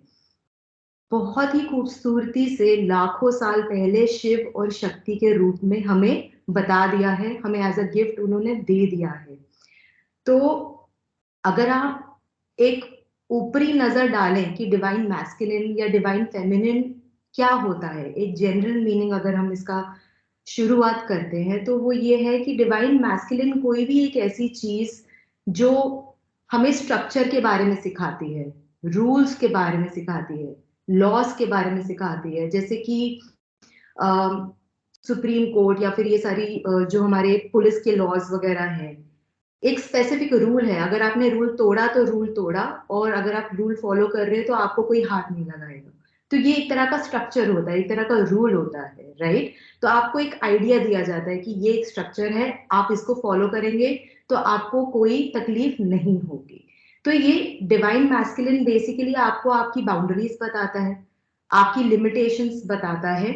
बहुत ही खूबसूरती से लाखों साल पहले शिव और शक्ति के रूप में हमें बता दिया है, हमें एज अ गिफ्ट उन्होंने दे दिया है. तो अगर आप एक ऊपरी नजर डालें कि डिवाइन मैस्कुलिन या डिवाइन फेमिनिन क्या होता है, एक जनरल मीनिंग अगर हम इसका शुरुआत करते हैं तो वो ये है कि डिवाइन मैस्कुलिन कोई भी एक ऐसी चीज जो हमें स्ट्रक्चर के बारे में सिखाती है, रूल्स के बारे में सिखाती है, लॉस के बारे में सिखाती है. जैसे कि सुप्रीम कोर्ट या फिर ये सारी जो हमारे पुलिस के लॉज वगैरह हैं, एक स्पेसिफिक रूल है. अगर आपने रूल तोड़ा तो रूल तोड़ा, और अगर आप रूल फॉलो कर रहे हैं तो आपको कोई हाथ नहीं लगाएगा. तो ये एक तरह का स्ट्रक्चर होता है, एक तरह का रूल होता है, राइट. तो आपको एक आइडिया दिया जाता है कि ये एक स्ट्रक्चर है, आप इसको फॉलो करेंगे तो आपको कोई तकलीफ नहीं होगी. तो ये डिवाइन मैस्कुलिन बेसिकली आपको आपकी बाउंड्रीज बताता है, आपकी लिमिटेशंस बताता है.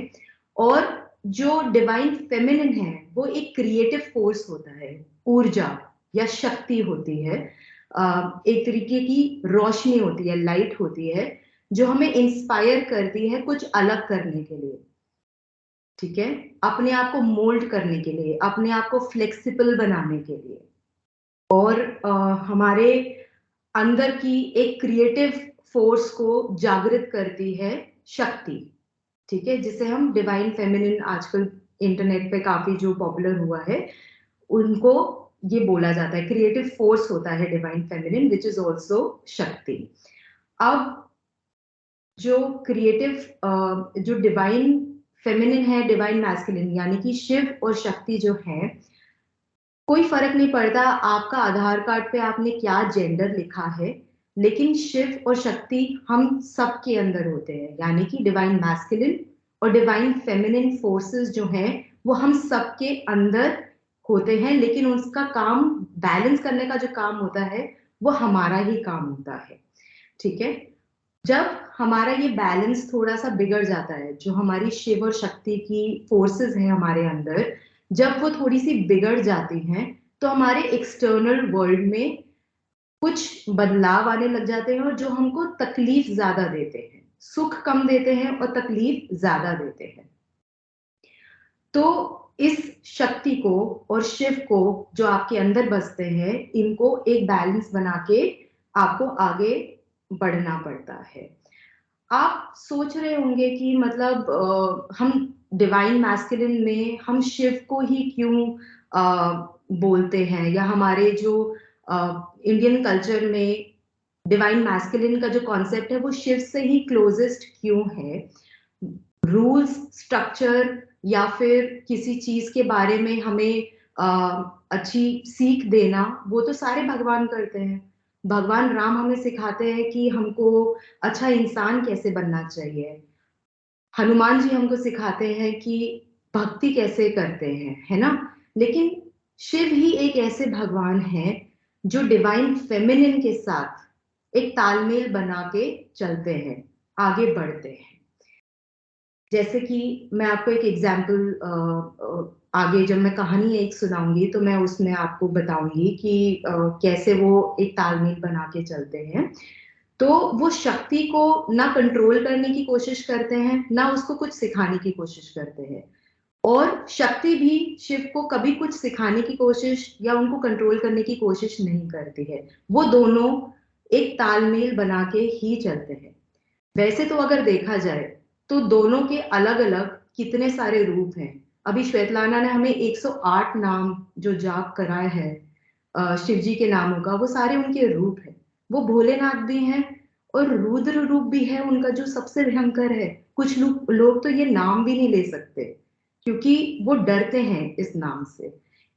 और जो डिवाइन फेमिनिन है वो एक क्रिएटिव फोर्स होता है, ऊर्जा या शक्ति होती है, एक तरीके की रोशनी होती है, लाइट होती है, जो हमें इंस्पायर करती है कुछ अलग करने के लिए. ठीक है, अपने आप को मोल्ड करने के लिए, अपने आप को फ्लेक्सिबल बनाने के लिए, और हमारे अंदर की एक क्रिएटिव फोर्स को जागृत करती है शक्ति. ठीक है, जिसे हम डिवाइन फेमिनिन आजकल इंटरनेट पे काफी जो पॉपुलर हुआ है उनको ये बोला जाता है. क्रिएटिव फोर्स होता है divine feminine, which is also शक्ति. अब जो क्रिएटिव जो डिवाइन फेमिनिन है, डिवाइन मैस्कुलिन यानी कि शिव और शक्ति जो है, कोई फर्क नहीं पड़ता आपका आधार कार्ड पे आपने क्या जेंडर लिखा है, लेकिन शिव और शक्ति हम सबके अंदर होते हैं. यानी कि डिवाइन मैस्कुलिन और डिवाइन फेमिनिन फोर्सेस जो हैं वो हम सबके अंदर होते हैं, लेकिन उसका काम बैलेंस करने का जो काम होता है वो हमारा ही काम होता है. ठीक है, जब हमारा ये बैलेंस थोड़ा सा बिगड़ जाता है, जो हमारी शिव और शक्ति की फोर्सेस हैं हमारे अंदर, जब वो थोड़ी सी बिगड़ जाती हैं तो हमारे एक्सटर्नल वर्ल्ड में कुछ बदलाव आने लग जाते हैं, और जो हमको तकलीफ ज्यादा देते हैं, सुख कम देते हैं और तकलीफ ज्यादा देते हैं. तो इस शक्ति को और शिव को जो आपके अंदर बसते हैं, इनको एक बैलेंस बना के आपको आगे बढ़ना पड़ता है. आप सोच रहे होंगे कि मतलब हम डिवाइन मैस्कुलिन में हम शिव को ही क्यों बोलते हैं, या हमारे जो इंडियन कल्चर में डिवाइन मैस्कुलिन का जो कॉन्सेप्ट है वो शिव से ही क्लोजेस्ट क्यों है. रूल्स, स्ट्रक्चर या फिर किसी चीज के बारे में हमें अच्छी सीख देना, वो तो सारे भगवान करते हैं। भगवान राम हमें सिखाते हैं कि हमको अच्छा इंसान कैसे बनना चाहिए। हनुमान जी हमको सिखाते हैं कि भक्ति कैसे करते हैं, है ना। लेकिन शिव ही एक ऐसे भगवान हैं जो डिवाइन फेमिनिन के साथ एक तालमेल बना के चलते हैं, आगे बढ़ते हैं। जैसे कि मैं आपको एक एग्जाम्पल आगे जब मैं कहानी एक सुनाऊंगी तो मैं उसमें आपको बताऊंगी कि कैसे वो एक तालमेल बना के चलते हैं। तो वो शक्ति को ना कंट्रोल करने की कोशिश करते हैं, ना उसको कुछ सिखाने की कोशिश करते हैं। और शक्ति भी शिव को कभी कुछ सिखाने की कोशिश या उनको कंट्रोल करने की कोशिश नहीं करती है। वो दोनों एक तालमेल बना के ही चलते हैं। वैसे तो अगर देखा जाए तो दोनों के अलग अलग कितने सारे रूप हैं। अभी श्वेतलाना ने हमें 108 नाम जो जाप कराए हैं शिव जी के नामों का, वो सारे उनके रूप हैं। वो भोलेनाथ भी हैं और रुद्र रूप भी है उनका, जो सबसे भयंकर है। कुछ लोग तो ये नाम भी नहीं ले सकते क्योंकि वो डरते हैं इस नाम से।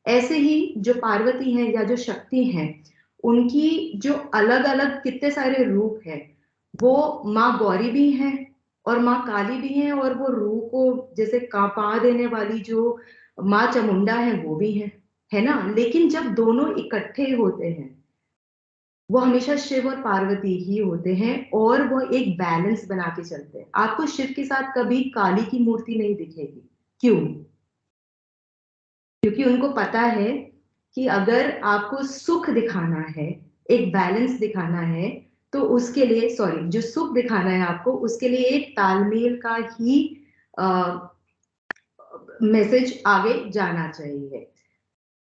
ऐसे ही जो पार्वती हैं या जो शक्ति हैं, उनकी जो अलग अलग कितने सारे रूप हैं। वो माँ गौरी भी हैं और माँ काली भी हैं, और वो रूह को जैसे कांपा देने वाली जो माँ चामुंडा है वो भी है ना। लेकिन जब दोनों इकट्ठे होते हैं वो हमेशा शिव और पार्वती ही होते हैं, और वो एक बैलेंस बना के चलते हैं। आपको शिव के साथ कभी काली की मूर्ति नहीं दिखेगी। क्यों? क्योंकि उनको पता है कि अगर आपको सुख दिखाना है, एक बैलेंस दिखाना है, तो उसके लिए जो सुख दिखाना है आपको, उसके लिए एक तालमेल का ही मैसेज आगे जाना चाहिए।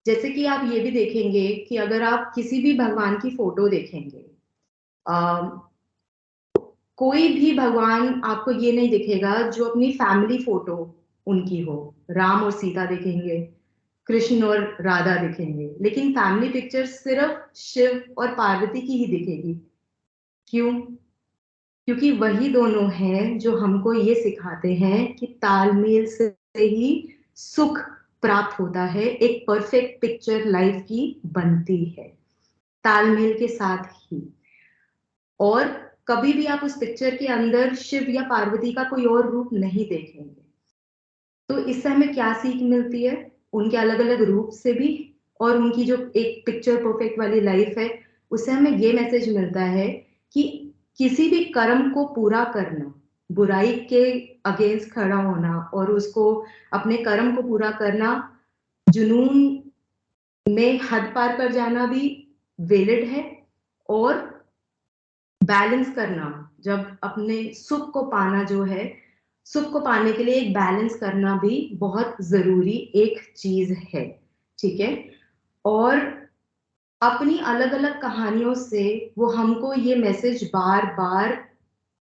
जैसे कि आप ये भी देखेंगे कि अगर आप किसी भी भगवान की फोटो देखेंगे, कोई भी भगवान आपको ये नहीं दिखेगा जो अपनी फैमिली फोटो उनकी हो। राम और सीता दिखेंगे, कृष्ण और राधा दिखेंगे, लेकिन फैमिली पिक्चर सिर्फ शिव और पार्वती की ही दिखेगी। क्यों? क्योंकि वही दोनों हैं जो हमको ये सिखाते हैं कि तालमेल से ही सुख प्राप्त होता है, एक परफेक्ट पिक्चर लाइफ की बनती है तालमेल के साथ ही। और कभी भी आप उस पिक्चर के अंदर शिव या पार्वती का कोई और रूप नहीं देखेंगे। तो इससे हमें क्या सीख मिलती है? उनके अलग अलग रूप से भी, और उनकी जो एक पिक्चर परफेक्ट वाली लाइफ है, उससे हमें ये मैसेज मिलता है कि किसी भी कर्म को पूरा करना, बुराई के अगेंस्ट खड़ा होना और उसको अपने कर्म को पूरा करना, जुनून में हद पार कर जाना भी वैलिड है। और बैलेंस करना, जब अपने सुख को पाना जो है, सुख को पाने के लिए एक बैलेंस करना भी बहुत जरूरी एक चीज है। ठीक है। और अपनी अलग अलग कहानियों से वो हमको ये मैसेज बार बार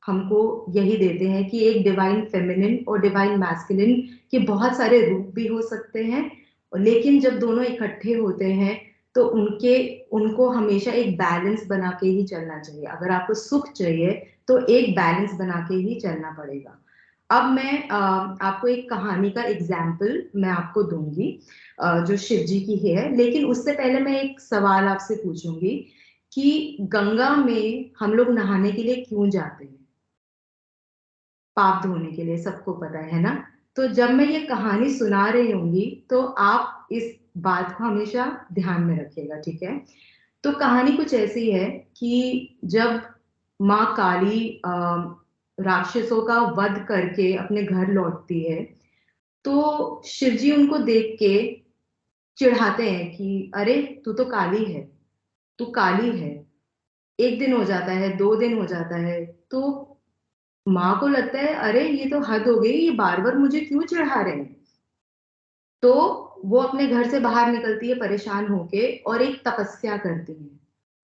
हमको यही देते हैं कि एक डिवाइन फेमिनिन और डिवाइन मैस्कुलिन के बहुत सारे रूप भी हो सकते हैं, लेकिन जब दोनों इकट्ठे होते हैं तो उनको हमेशा एक बैलेंस बना के ही चलना चाहिए। अगर आपको सुख चाहिए तो एक बैलेंस बना के ही चलना पड़ेगा। अब मैं आपको एक कहानी का एग्जाम्पल मैं आपको दूंगी जो शिव जी की है। लेकिन उससे पहले मैं एक सवाल आपसे पूछूंगी कि गंगा में हम लोग नहाने के लिए क्यों जाते हैं? पाप धोने के लिए, सबको पता है ना। तो जब मैं ये कहानी सुना रही होंगी तो आप इस बात को हमेशा ध्यान में रखिएगा, ठीक है। तो कहानी कुछ ऐसी है कि जब माँ काली राक्षसों का वध करके अपने घर लौटती है, तो शिवजी उनको देख के चिढ़ाते हैं कि अरे तू तो काली है, तू काली है। एक दिन हो जाता है, 2 दिन हो जाता है, तो माँ को लगता है अरे ये तो हद हो गई, ये बार बार मुझे क्यों चिढ़ा रहे हैं। तो वो अपने घर से बाहर निकलती है परेशान होके और एक तपस्या करती है,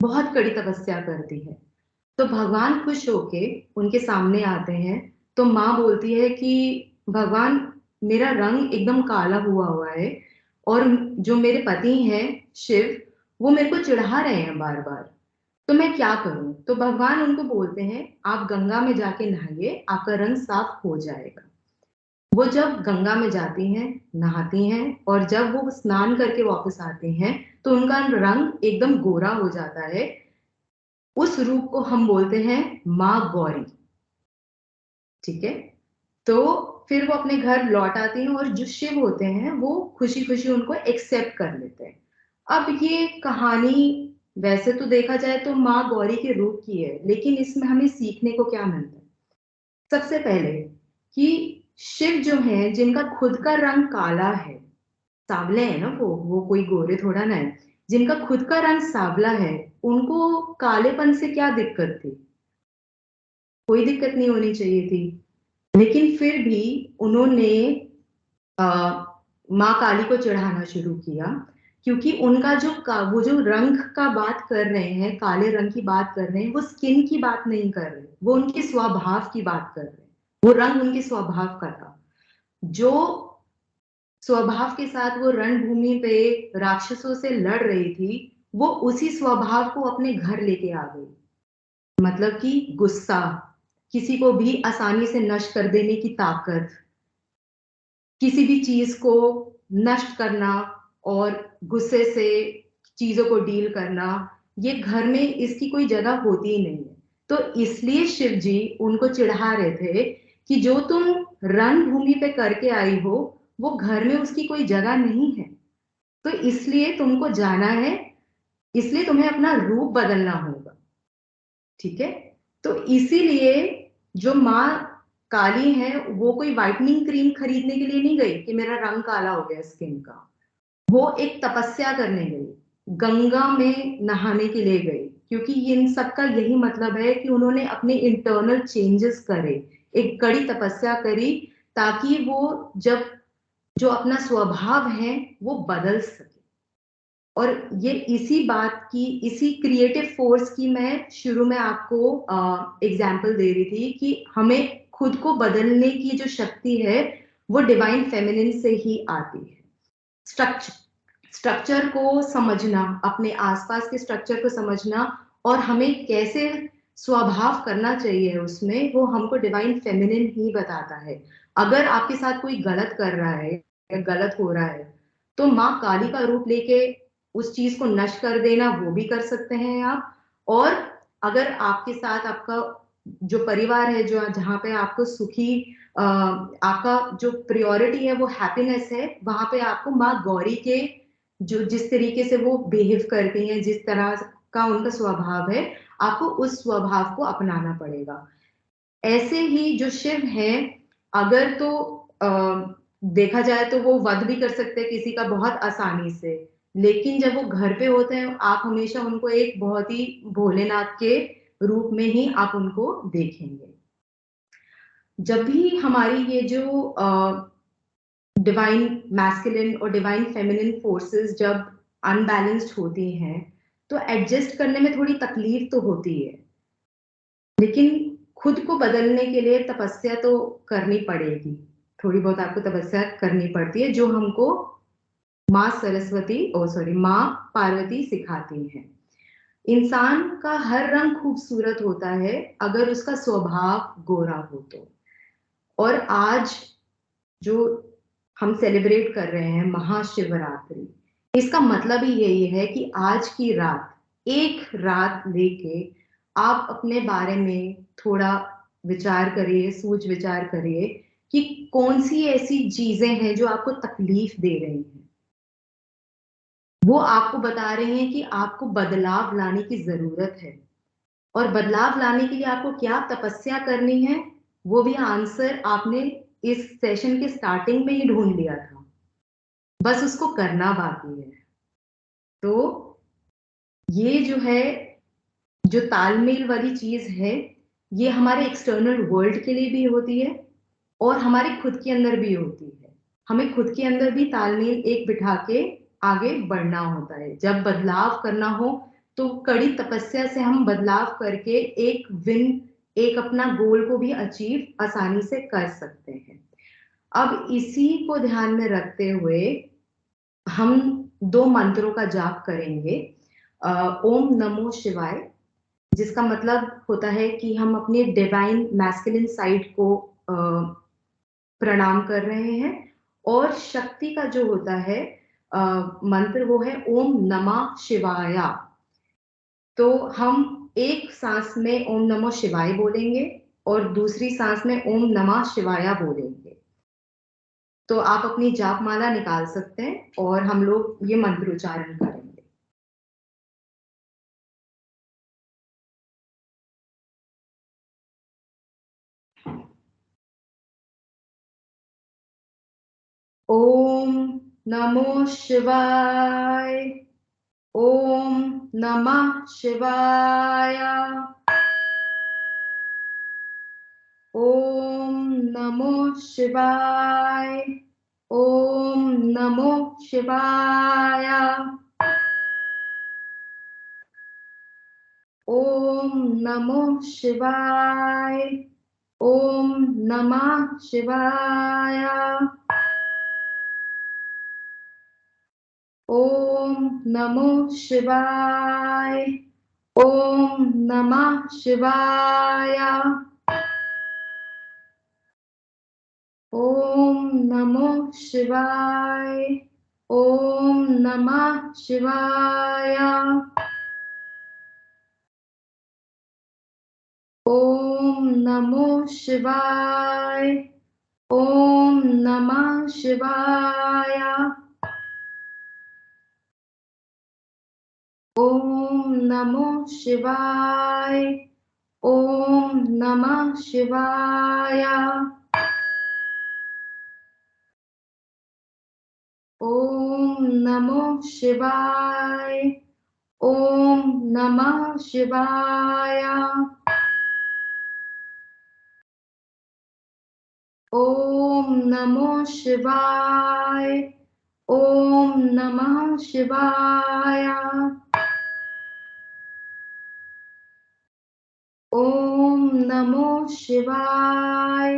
बहुत कड़ी तपस्या करती है। तो भगवान खुश होके उनके सामने आते हैं। तो माँ बोलती है कि भगवान, मेरा रंग एकदम काला हुआ हुआ है और जो मेरे पति हैं शिव, वो मेरे को चिढ़ा रहे हैं बार बार, तो मैं क्या करूं? तो भगवान उनको बोलते हैं आप गंगा में जाके नहाइए, आपका रंग साफ हो जाएगा। वो जब गंगा में जाती हैं, नहाती हैं, और जब वो स्नान करके वापस आती हैं तो उनका रंग एकदम गोरा हो जाता है। उस रूप को हम बोलते हैं माँ गौरी। ठीक है, तो फिर वो अपने घर लौट आती हैं और जो शिव होते हैं वो खुशी खुशी उनको एक्सेप्ट कर लेते हैं। अब ये कहानी वैसे तो देखा जाए तो माँ गौरी के रूप की है, लेकिन इसमें हमें सीखने को क्या मिलता है? सबसे पहले कि शिव जो है, जिनका खुद का रंग काला है, सांवले है ना, वो कोई गोरे थोड़ा ना है, जिनका खुद का रंग सांवला है, उनको कालेपन से क्या दिक्कत थी? कोई दिक्कत नहीं होनी चाहिए थी। लेकिन फिर भी उन्होंने आ, माँ काली को चढ़ाना शुरू किया, क्योंकि उनका वो जो रंग का बात कर रहे हैं, काले रंग की बात कर रहे हैं, वो स्किन की बात नहीं कर रहे, वो उनके स्वभाव की बात कर रहे हैं। वो रंग उनके स्वभाव का था। जो स्वभाव के साथ वो रणभूमि पे राक्षसों से लड़ रही थी, वो उसी स्वभाव को अपने घर लेके आ गई। मतलब कि गुस्सा, किसी को भी आसानी से नष्ट कर देने की ताकत, किसी भी चीज को नष्ट करना और गुस्से से चीजों को डील करना, ये घर में इसकी कोई जगह होती ही नहीं है। तो इसलिए शिव जी उनको चिढ़ा रहे थे कि जो तुम रणभूमि पे करके आई हो, वो घर में उसकी कोई जगह नहीं है। तो इसलिए तुमको जाना है, इसलिए तुम्हें अपना रूप बदलना होगा। ठीक है, तो इसीलिए जो माँ काली है, वो कोई व्हाइटनिंग क्रीम खरीदने के लिए नहीं गई कि मेरा रंग काला हो गया स्किन का। वो एक तपस्या करने गई, गंगा में नहाने के लिए गई, क्योंकि इन सब का यही मतलब है कि उन्होंने अपने इंटरनल चेंजेस करे, एक कड़ी तपस्या करी, ताकि वो जब जो अपना स्वभाव है वो बदल सके। और ये इसी बात की, इसी क्रिएटिव फोर्स की मैं शुरू में आपको एग्जाम्पल दे रही थी कि हमें खुद को बदलने की जो शक्ति है वो डिवाइन फेमिनिन से ही आती है। स्ट्रक्चर को समझना, अपने आसपास के स्ट्रक्चर को समझना, और हमें कैसे स्वभाव करना चाहिए उसमें, वो हमको डिवाइन फेमिनिन ही बताता है। अगर आपके साथ कोई गलत कर रहा है या गलत हो रहा है, तो माँ काली का रूप लेके उस चीज को नष्ट कर देना, वो भी कर सकते हैं आप। और अगर आपके साथ आपका जो परिवार है, जो जहाँ पे आपको सुखी आपका जो प्रायोरिटी है वो हैप्पीनेस है, वहां पे आपको माँ गौरी के जो जिस तरीके से वो बिहेव करती हैं, जिस तरह का उनका स्वभाव है, आपको उस स्वभाव को अपनाना पड़ेगा। ऐसे ही जो शिव है, अगर तो देखा जाए तो वो वध भी कर सकते हैं किसी का बहुत आसानी से, लेकिन जब वो घर पे होते हैं, आप हमेशा उनको एक बहुत ही भोलेनाथ के रूप में ही आप उनको देखेंगे। जब भी हमारी ये जो डिवाइन मैस्कुलिन और डिवाइन फेमिनिन फोर्सेस जब अनबैलेंस्ड होती हैं, तो एडजस्ट करने में थोड़ी तकलीफ तो होती है, लेकिन खुद को बदलने के लिए तपस्या तो करनी पड़ेगी। थोड़ी बहुत आपको तपस्या करनी पड़ती है, जो हमको माँ सरस्वती माँ पार्वती सिखाती हैं। इंसान का हर रंग खूबसूरत होता है अगर उसका स्वभाव गोरा हो तो। और आज जो हम सेलिब्रेट कर रहे हैं महाशिवरात्रि, इसका मतलब ही यही है कि आज की रात, एक रात लेके आप अपने बारे में थोड़ा विचार करिए, सोच विचार करिए कि कौन सी ऐसी चीजें हैं जो आपको तकलीफ दे रही हैं। वो आपको बता रही हैं कि आपको बदलाव लाने की जरूरत है, और बदलाव लाने के लिए आपको क्या तपस्या करनी है, वो भी आंसर आपने इस सेशन के स्टार्टिंग में ही ढूंढ लिया था, बस उसको करना बाकी है। तो ये जो है, जो तालमेल वाली चीज है, ये हमारे एक्सटर्नल वर्ल्ड के लिए भी होती है और हमारे खुद के अंदर भी होती है। हमें खुद के अंदर भी तालमेल एक बिठा के आगे बढ़ना होता है। जब बदलाव करना हो तो कड़ी तपस्या से हम बदलाव करके एक अपना गोल को भी अचीव आसानी से कर सकते हैं। अब इसी को ध्यान में रखते हुए हम 2 मंत्रों का जाप करेंगे। ओम नमो शिवाय, जिसका मतलब होता है कि हम अपने डिवाइन मैस्कुलिन साइड को प्रणाम कर रहे हैं। और शक्ति का जो होता है मंत्र वो है ओम नमः शिवाय। तो हम एक सांस में ओम नमः शिवाय बोलेंगे और दूसरी सांस में ओम नमः शिवाय बोलेंगे। तो आप अपनी जाप माला निकाल सकते हैं और हम लोग ये मंत्र उच्चारण करेंगे। ओम नमो शिवाय। ओम नमः शिवाय। ओम नमो शिवाय। ओम नमो शिवाय। ओम नमो शिवाय। ओम नमः शिवाय। ओम नमो शिवाय। ओम नमः शिवाय। ओम नमो शिवाय। ओम नमः शिवाय। ओम नमो शिवाय। ओम नमः शिवाय। ओम नमो शिवाय। ओम नमः शिवाय। ओम नमो शिवाय। ओम नमः शिवाय। ओम नमो शिवाय। ओम नमः शिवाय। ओम नमो शिवाय।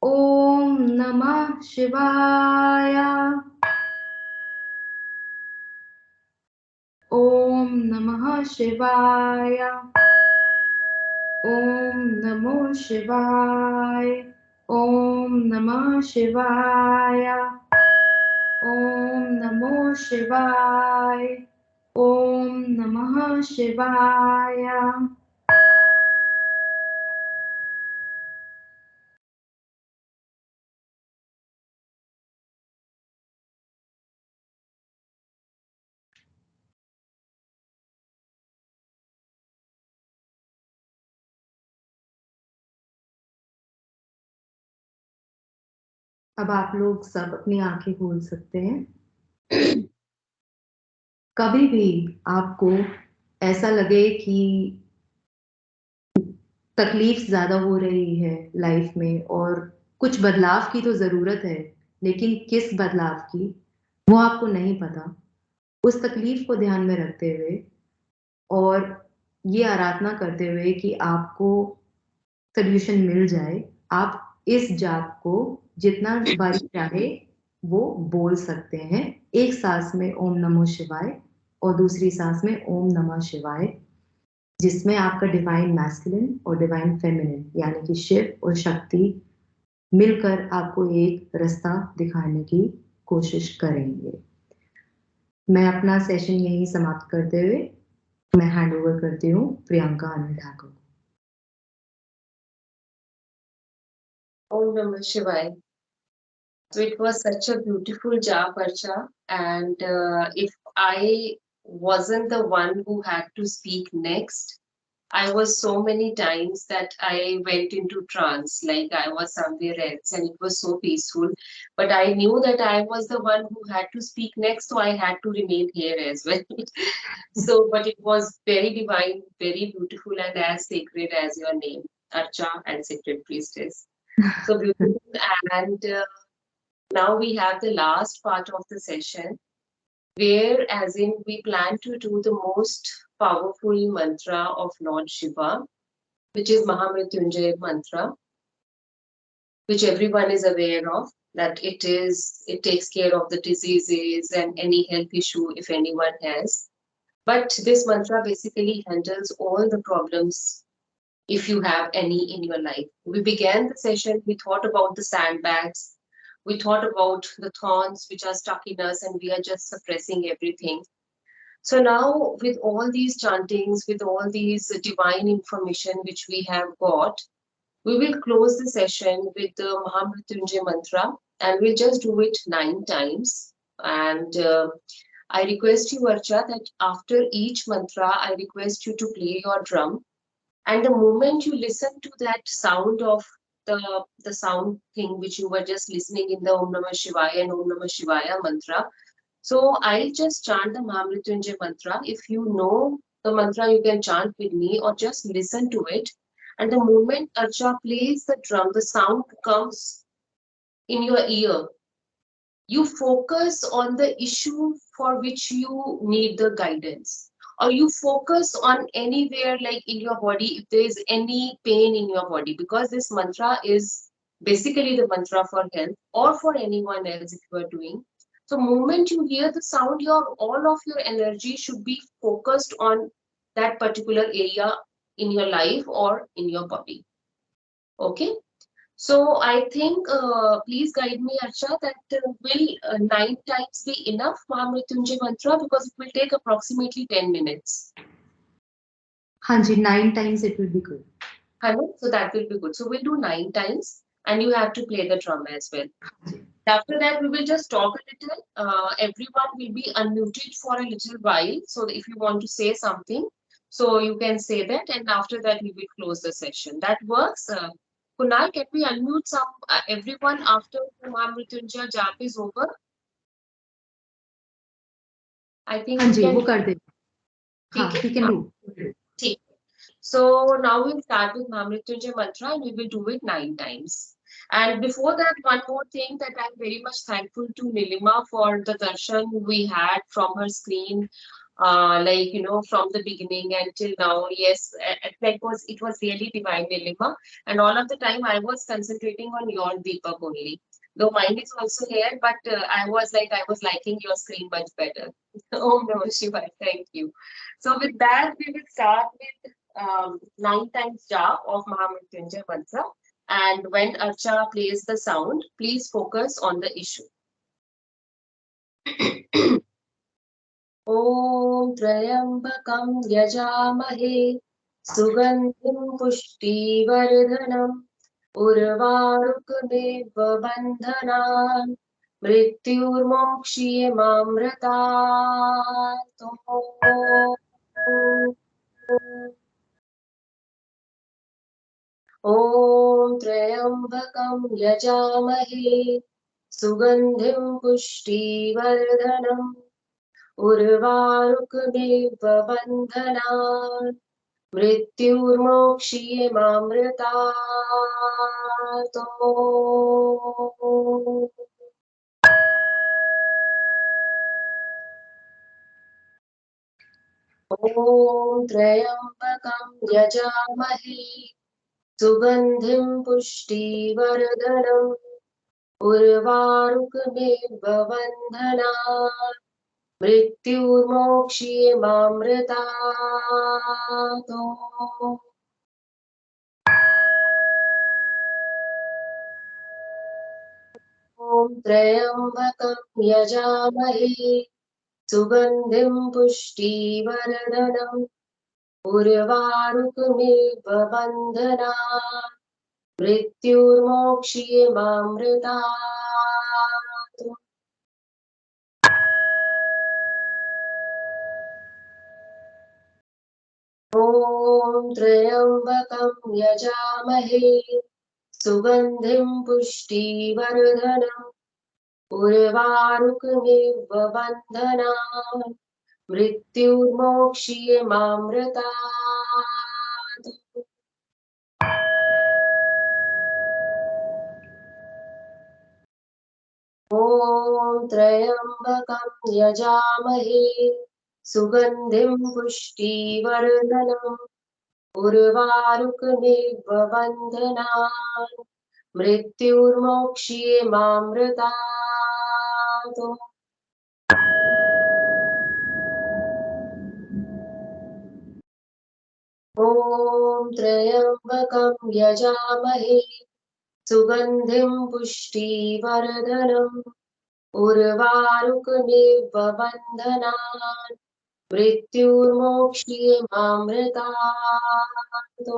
ओम नमः शिवाय। ओम नमः शिवाय। ओम नमो शिवाय। ओम नमः शिवाय। ओम नमो शिवाय। ओम नमः शिवाय। अब आप लोग सब अपनी आंखें खोल सकते हैं। कभी भी आपको ऐसा लगे कि तकलीफ ज्यादा हो रही है लाइफ में और कुछ बदलाव की तो जरूरत है, लेकिन किस बदलाव की वो आपको नहीं पता, उस तकलीफ को ध्यान में रखते हुए और ये आराधना करते हुए कि आपको सोल्यूशन मिल जाए, आप इस जाप को जितना बार चाहे वो बोल सकते हैं। एक सांस में ओम नमो शिवाय और दूसरी सांस में ओम नमः शिवाय, जिसमें आपका डिवाइन मैस्कुलिन और डिवाइन फेमिनिन यानी कि शिव और शक्ति मिलकर आपको एक रास्ता दिखाने की कोशिश करेंगे। मैं अपना सेशन यहीं समाप्त करते हुए मैं हैंड ओवर करती हूँ प्रियंका आनंद ठाकुर को। Om Namah Shivaya. So it was such a beautiful jap, Archa. And if I wasn't the one who had to speak next, I was so many times that I went into trance, like I was somewhere else, and it was so peaceful. But I knew that I was the one who had to speak next, so I had to remain here as well. So, but it was very divine, very beautiful, and as sacred as your name, Archa and Sacred Priestess. So beautiful. And now we have the last part of the session, where as in we plan to do the most powerful mantra of Lord Shiva, which is Mahamrityunjaya mantra, which everyone is aware of, that it takes care of the diseases and any health issue if anyone has. But this mantra basically handles all the problems if you have any in your life. We began the session, we thought about the sandbags, we thought about the thorns which are stuck in us and we are just suppressing everything. So now with all these chantings, with all these divine information which we have got, we will close the session with the Mahamrityunjay mantra and we'll just do it 9 times. And I request you, Archa, that after each mantra, I request you to play your drum. And the moment you listen to that sound of the sound thing which you were just listening in the Om Namah Shivaya and Om Namah Shivaya mantra, so I'll just chant the Mahamrityunjay mantra. If you know the mantra, you can chant with me or just listen to it. And the moment Archa plays the drum, the sound comes in your ear. You focus on the issue for which you need the guidance, or you focus on anywhere like in your body if there is any pain in your body, because this mantra is basically the mantra for health or for anyone else if you are doing. So moment you hear the sound, your all of your energy should be focused on that particular area in your life or in your body. Okay. So I think, please guide me, Archa, that will 9 times be enough Mahamrityunjay mantra, because it will take approximately 10 minutes. Hanji, 9 times it will be good. Hello? So that will be good. So we'll do 9 times and you have to play the drum as well. After that, we will just talk a little. Everyone will be unmuted for a little while. So if you want to say something, so you can say that, and after that, we will close the session. That works. Kunal, can we unmute everyone after the Mahamrityunjay jap is over? I think Hanji, we वो कर दे. can. We can do. ठीक. So now we'll start with Mahamrityunjay mantra and we will do it 9 times. And before that, one more thing, that I'm very much thankful to Nilima for the darshan we had from her screen, like, you know, from the beginning until now. Yes, it was really divine, Nilima. And all of the time I was concentrating on your Deepak only. Though mine is also here, but I was liking your screen much better. Om Namah Shivaya. Thank you. So with that, we will start with 9 times jap of Mahamrityunjay mantra. And when Archa plays the sound, please focus on the issue. Om Trayambakam Yajamahe Sugandhim Pushtivardhanam Urvarukmeva Bandhanan Mrityurmokshye Mamrata. Om Trayambakam Yajamahe Sugandhim Pushtivardhanam Urvarukmeva Bandhanan Mrityurmokshye Mamrtat. Om Trayambakam Yajamahe Sugandhim Pushtivardhanam Urvarukmeva Bandhanan Mrityurmokshye Mamrtat. Om Trayambakam Yajamahe Sugandhim Pushtivardhanam Urvarukmeva Bandhanan Mrityurmokshye Mamrtat. Om Trayambakam Yajamahe Sugandhim Pushtivardhanam Urvarukmeva Bandhanan Mrityurmokshye Mamrtat. Om Trayambakam Yajamahe Sugandhim Pushtivardhanam Urvarukmeva Bandhanan Mrityurmokshye Mamrtat. ॐ त्र्यम्बकं यजामहे सुगन्धिं पुष्टिवर्धनम् उर्वारुकमिव बन्धनान् मृत्युर्मोक्ष्यमामृतात्।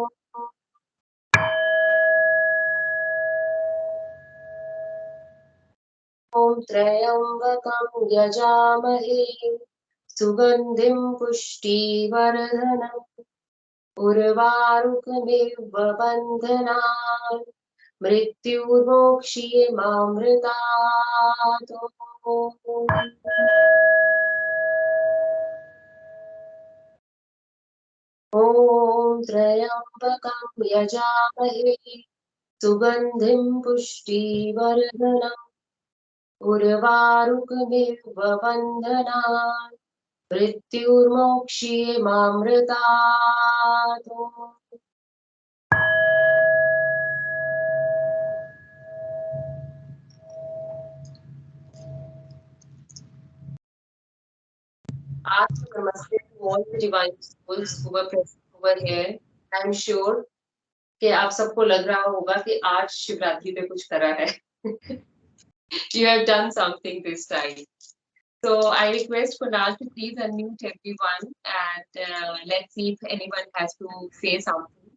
ॐ त्र्यम्बकं यजामहे सुगन्धिं पुष्टिवर्धनम् उर्वारुकमिव बन्धनान् मृत्युर्मोक्ष्यमामृतात्। ॐ त्र्यम्बकं यजामहे सुगन्धिं पुष्टिवर्धनम् उर्वारुकमिव बन्धनान् मृत्युर्मोक्ष्यमामृतात्। Ask namaste to all the divine souls who were present over here. I'm sure कि आप सबको लग रहा होगा कि आज शिवरात्रि पे कुछ करा है. You have done something this time. So I request Kunal to please unmute everyone and let's see if anyone has to say something.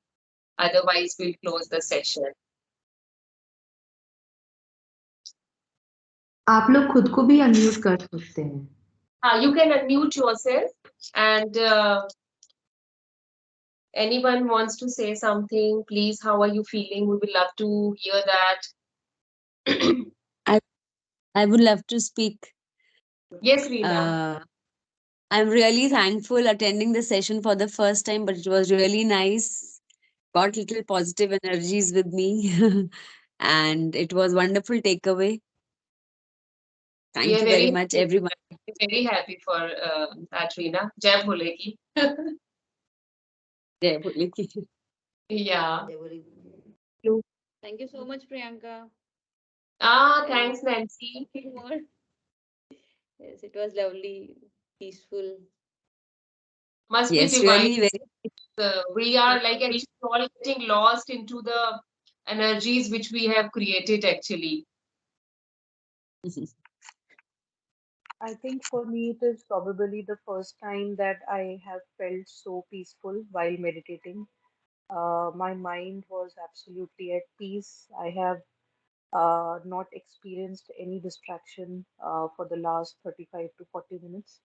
Otherwise, we'll close the session. आप लोग खुद को भी अनम्यूट कर सकते हैं. You can unmute yourself and anyone wants to say something, please, how are you feeling? We would love to hear that. I would love to speak. Yes, Reena. I'm really thankful attending the session for the first time, but it was really nice. Got little positive energies with me, and it was wonderful takeaway. Thank you very much, everyone. Very happy for that, Reena. Jai Bholegi. Jai Bholegi. Yeah. Thank you so much, Priyanka. Thanks, Nancy. Yes, it was lovely, peaceful. Must Yes, be divine. really very. We are like actually all getting lost into the energies which we have created actually. I think for me, it is probably the first time that I have felt so peaceful while meditating. My mind was absolutely at peace. I have not experienced any distraction for the last 35 to 40 minutes.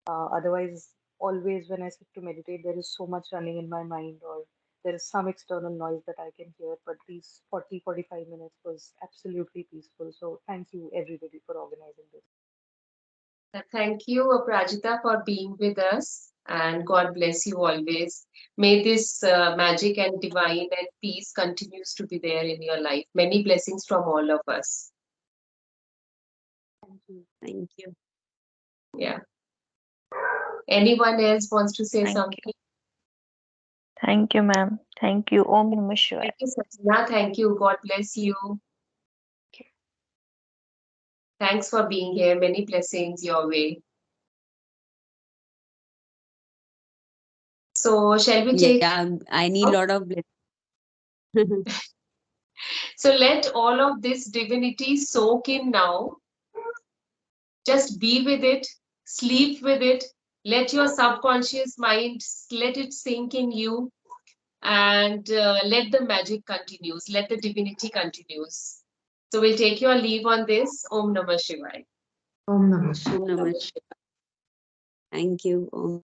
Otherwise, always when I sit to meditate, there is so much running in my mind, or there is some external noise that I can hear. But these 40-45 minutes was absolutely peaceful. So, thank you, everybody, for organizing this. Thank you, Aprajita, for being with us, and God bless you always. May this magic and divine and peace continues to be there in your life. Many blessings from all of us. Thank you. Thank you. Yeah. Anyone else wants to say something? Thank you, ma'am. Thank you. Om Namah Shivaya. Thank you, Sajna. Thank you. God bless you. Thanks for being here. Many blessings your way. So, shall we take? Yeah, I need a lot of blessings. So, let all of this divinity soak in now. Just be with it, sleep with it. Let your subconscious mind, let it sink in you, and let the magic continues. Let the divinity continues. So, we'll take your leave on this. Om Namah Shivaya. Om Namah Shivaya. Om Namah Shivaya. Thank you. Om